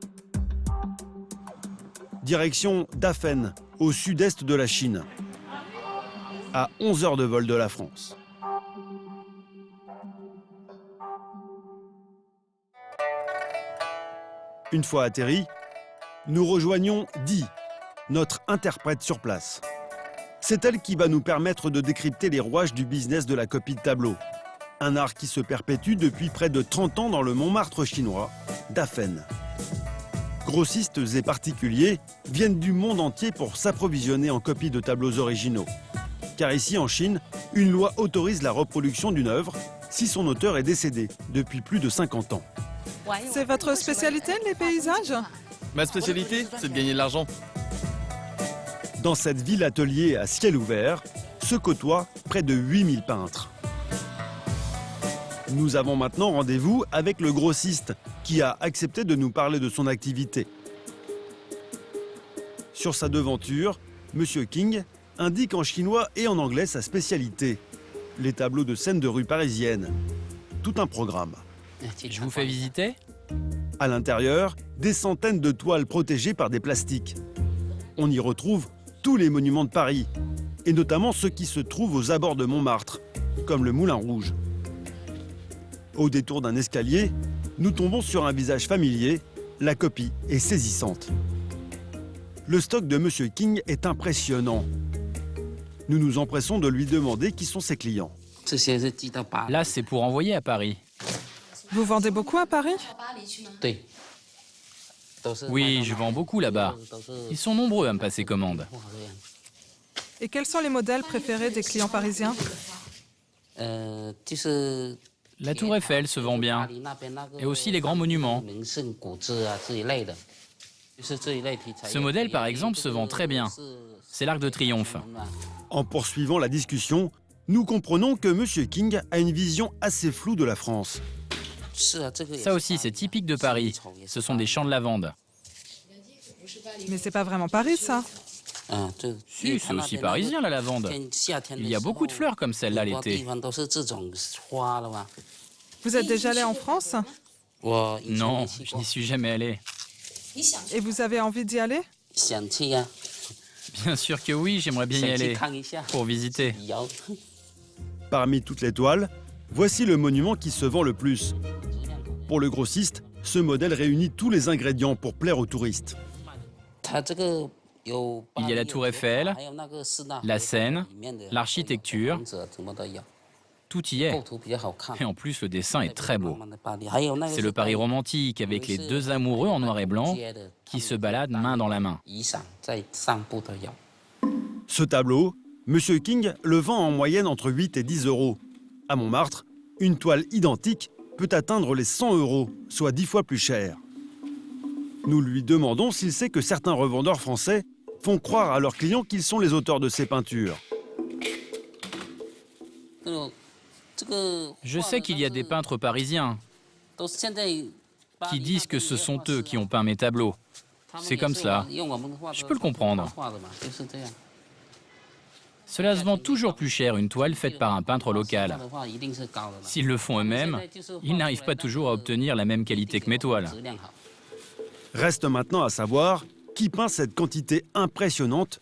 Direction Dafen, au sud-est de la Chine, à 11 heures de vol de la France. Une fois atterris, nous rejoignons Di, notre interprète sur place. C'est elle qui va nous permettre de décrypter les rouages du business de la copie de tableau. Un art qui se perpétue depuis près de 30 ans dans le Montmartre chinois, Dafen. Grossistes et particuliers viennent du monde entier pour s'approvisionner en copies de tableaux originaux. Car ici, en Chine, une loi autorise la reproduction d'une œuvre si son auteur est décédé depuis plus de 50 ans. C'est votre spécialité, les paysages? Ma spécialité, c'est de gagner de l'argent. Dans cette ville-atelier à ciel ouvert, se côtoient près de 8000 peintres. Nous avons maintenant rendez-vous avec le grossiste qui a accepté de nous parler de son activité. Sur sa devanture, M. King indique en chinois et en anglais sa spécialité, les tableaux de scènes de rue parisiennes. Tout un programme. Je vous fais visiter? À l'intérieur, des centaines de toiles protégées par des plastiques. On y retrouve tous les monuments de Paris, et notamment ceux qui se trouvent aux abords de Montmartre, comme le Moulin Rouge. Au détour d'un escalier, nous tombons sur un visage familier, la copie est saisissante. Le stock de M. King est impressionnant. Nous nous empressons de lui demander qui sont ses clients. Là, c'est pour envoyer à Paris. Vous vendez beaucoup à Paris? Oui, je vends beaucoup là-bas. Ils sont nombreux à me passer commande. Et quels sont les modèles préférés des clients parisiens? La tour Eiffel se vend bien, et aussi les grands monuments. Ce modèle, par exemple, se vend très bien. C'est l'Arc de Triomphe. En poursuivant la discussion, nous comprenons que M. King a une vision assez floue de la France. Ça aussi, c'est typique de Paris. Ce sont des champs de lavande. Mais c'est pas vraiment Paris, ça. Si, c'est aussi parisien, la lavande. Il y a beaucoup de fleurs comme celle-là l'été. Vous êtes déjà allé en France? Non, je n'y suis jamais allé. Et vous avez envie d'y aller? Bien sûr que oui, j'aimerais bien y aller, pour visiter. Parmi toutes les toiles, voici le monument qui se vend le plus. Pour le grossiste, ce modèle réunit tous les ingrédients pour plaire aux touristes. Il y a la tour Eiffel, la Seine, l'architecture. Tout y est. Et en plus, le dessin est très beau. C'est le Paris romantique avec les deux amoureux en noir et blanc qui se baladent main dans la main. Ce tableau, M. King le vend en moyenne entre 8 et 10 euros. À Montmartre, une toile identique peut atteindre les 100 euros, soit 10 fois plus cher. Nous lui demandons s'il sait que certains revendeurs français font croire à leurs clients qu'ils sont les auteurs de ces peintures. Je sais qu'il y a des peintres parisiens qui disent que ce sont eux qui ont peint mes tableaux. C'est comme cela. Je peux le comprendre. Cela se vend toujours plus cher une toile faite par un peintre local. S'ils le font eux-mêmes, ils n'arrivent pas toujours à obtenir la même qualité que mes toiles. Reste maintenant à savoir qui peint cette quantité impressionnante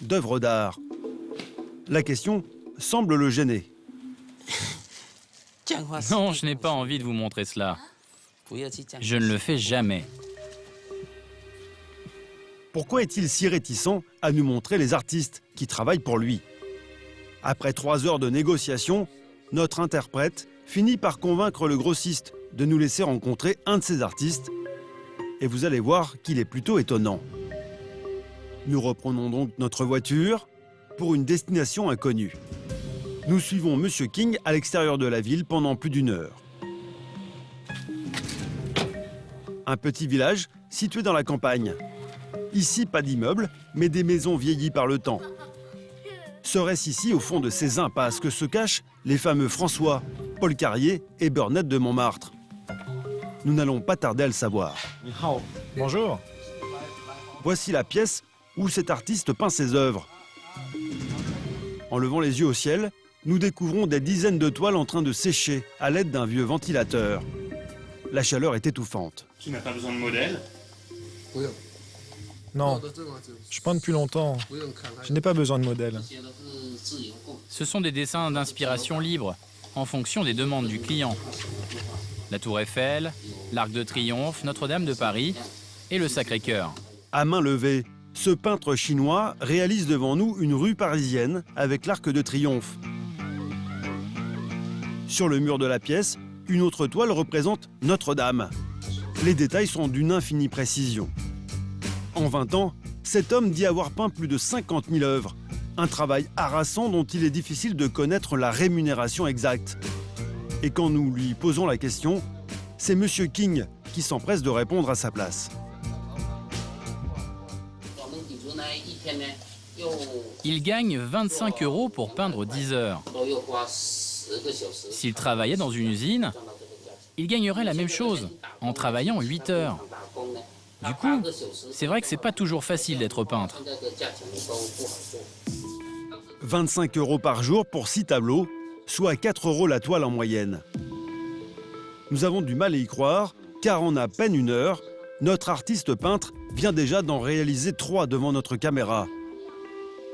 d'œuvres d'art. La question semble le gêner. Non, je n'ai pas envie de vous montrer cela. Je ne le fais jamais. Pourquoi est-il si réticent à nous montrer les artistes qui travaillent pour lui? Après 3 heures de négociation, notre interprète finit par convaincre le grossiste de nous laisser rencontrer un de ces artistes. Et vous allez voir qu'il est plutôt étonnant. Nous reprenons donc notre voiture pour une destination inconnue. Nous suivons M. King à l'extérieur de la ville pendant plus d'1 heure. Un petit village situé dans la campagne. Ici, pas d'immeubles, mais des maisons vieillies par le temps. Serait-ce ici, au fond de ces impasses, que se cachent les fameux François, Paul Carrier et Burnett de Montmartre? Nous n'allons pas tarder à le savoir. Bonjour. Voici la pièce où cet artiste peint ses œuvres. En levant les yeux au ciel, nous découvrons des dizaines de toiles en train de sécher à l'aide d'un vieux ventilateur. La chaleur est étouffante. Tu n'as pas besoin de modèle? Non, je peins depuis longtemps. Je n'ai pas besoin de modèle. Ce sont des dessins d'inspiration libre, en fonction des demandes du client. La tour Eiffel, l'Arc de Triomphe, Notre-Dame de Paris et le Sacré-Cœur. À main levée, Ce peintre chinois réalise devant nous une rue parisienne avec l'Arc de Triomphe. Sur le mur de la pièce, une autre toile représente Notre-Dame. Les détails sont d'une infinie précision. En 20 ans, cet homme dit avoir peint plus de 50 000 œuvres. Un travail harassant dont il est difficile de connaître la rémunération exacte. Et quand nous lui posons la question, c'est M. King qui s'empresse de répondre à sa place. Il gagne 25 € pour peindre 10 heures. S'il travaillait dans une usine, il gagnerait la même chose en travaillant 8 heures. Du coup, c'est vrai que c'est pas toujours facile d'être peintre. 25 € par jour pour 6 tableaux, soit 4 € la toile en moyenne. Nous avons du mal à y croire, car en à peine une heure, notre artiste peintre vient déjà d'en réaliser 3 devant notre caméra.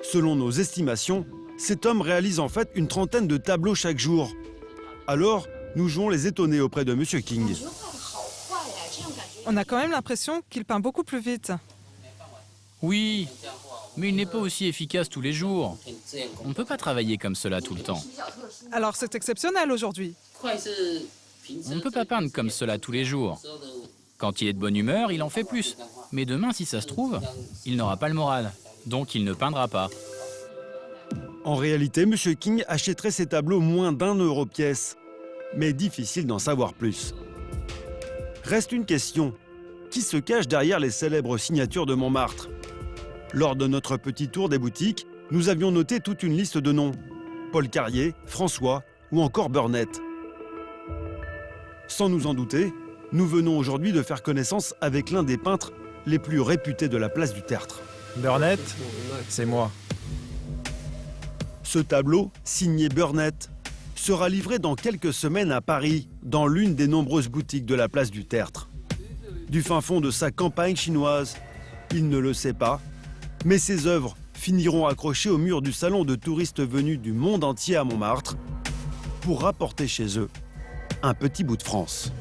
Selon nos estimations, cet homme réalise en fait une trentaine de tableaux chaque jour. Alors, nous jouons les étonnés auprès de M. King. On a quand même l'impression qu'il peint beaucoup plus vite. Oui, mais il n'est pas aussi efficace tous les jours. On ne peut pas travailler comme cela tout le temps. Alors c'est exceptionnel aujourd'hui. On ne peut pas peindre comme cela tous les jours. Quand il est de bonne humeur, il en fait plus. Mais demain, si ça se trouve, il n'aura pas le moral. Donc il ne peindra pas. En réalité, M. King achèterait ses tableaux moins d'1 € pièce. Mais difficile d'en savoir plus. Reste une question. Qui se cache derrière les célèbres signatures de Montmartre? Lors de notre petit tour des boutiques, nous avions noté toute une liste de noms. Paul Carrier, François ou encore Burnett. Sans nous en douter, nous venons aujourd'hui de faire connaissance avec l'un des peintres les plus réputés de la place du Tertre. Burnett, c'est moi. Ce tableau, signé Burnett, sera livré dans quelques semaines à Paris, dans l'une des nombreuses boutiques de la place du Tertre. Du fin fond de sa campagne chinoise, il ne le sait pas, mais ses œuvres finiront accrochées au mur du salon de touristes venus du monde entier à Montmartre pour rapporter chez eux un petit bout de France.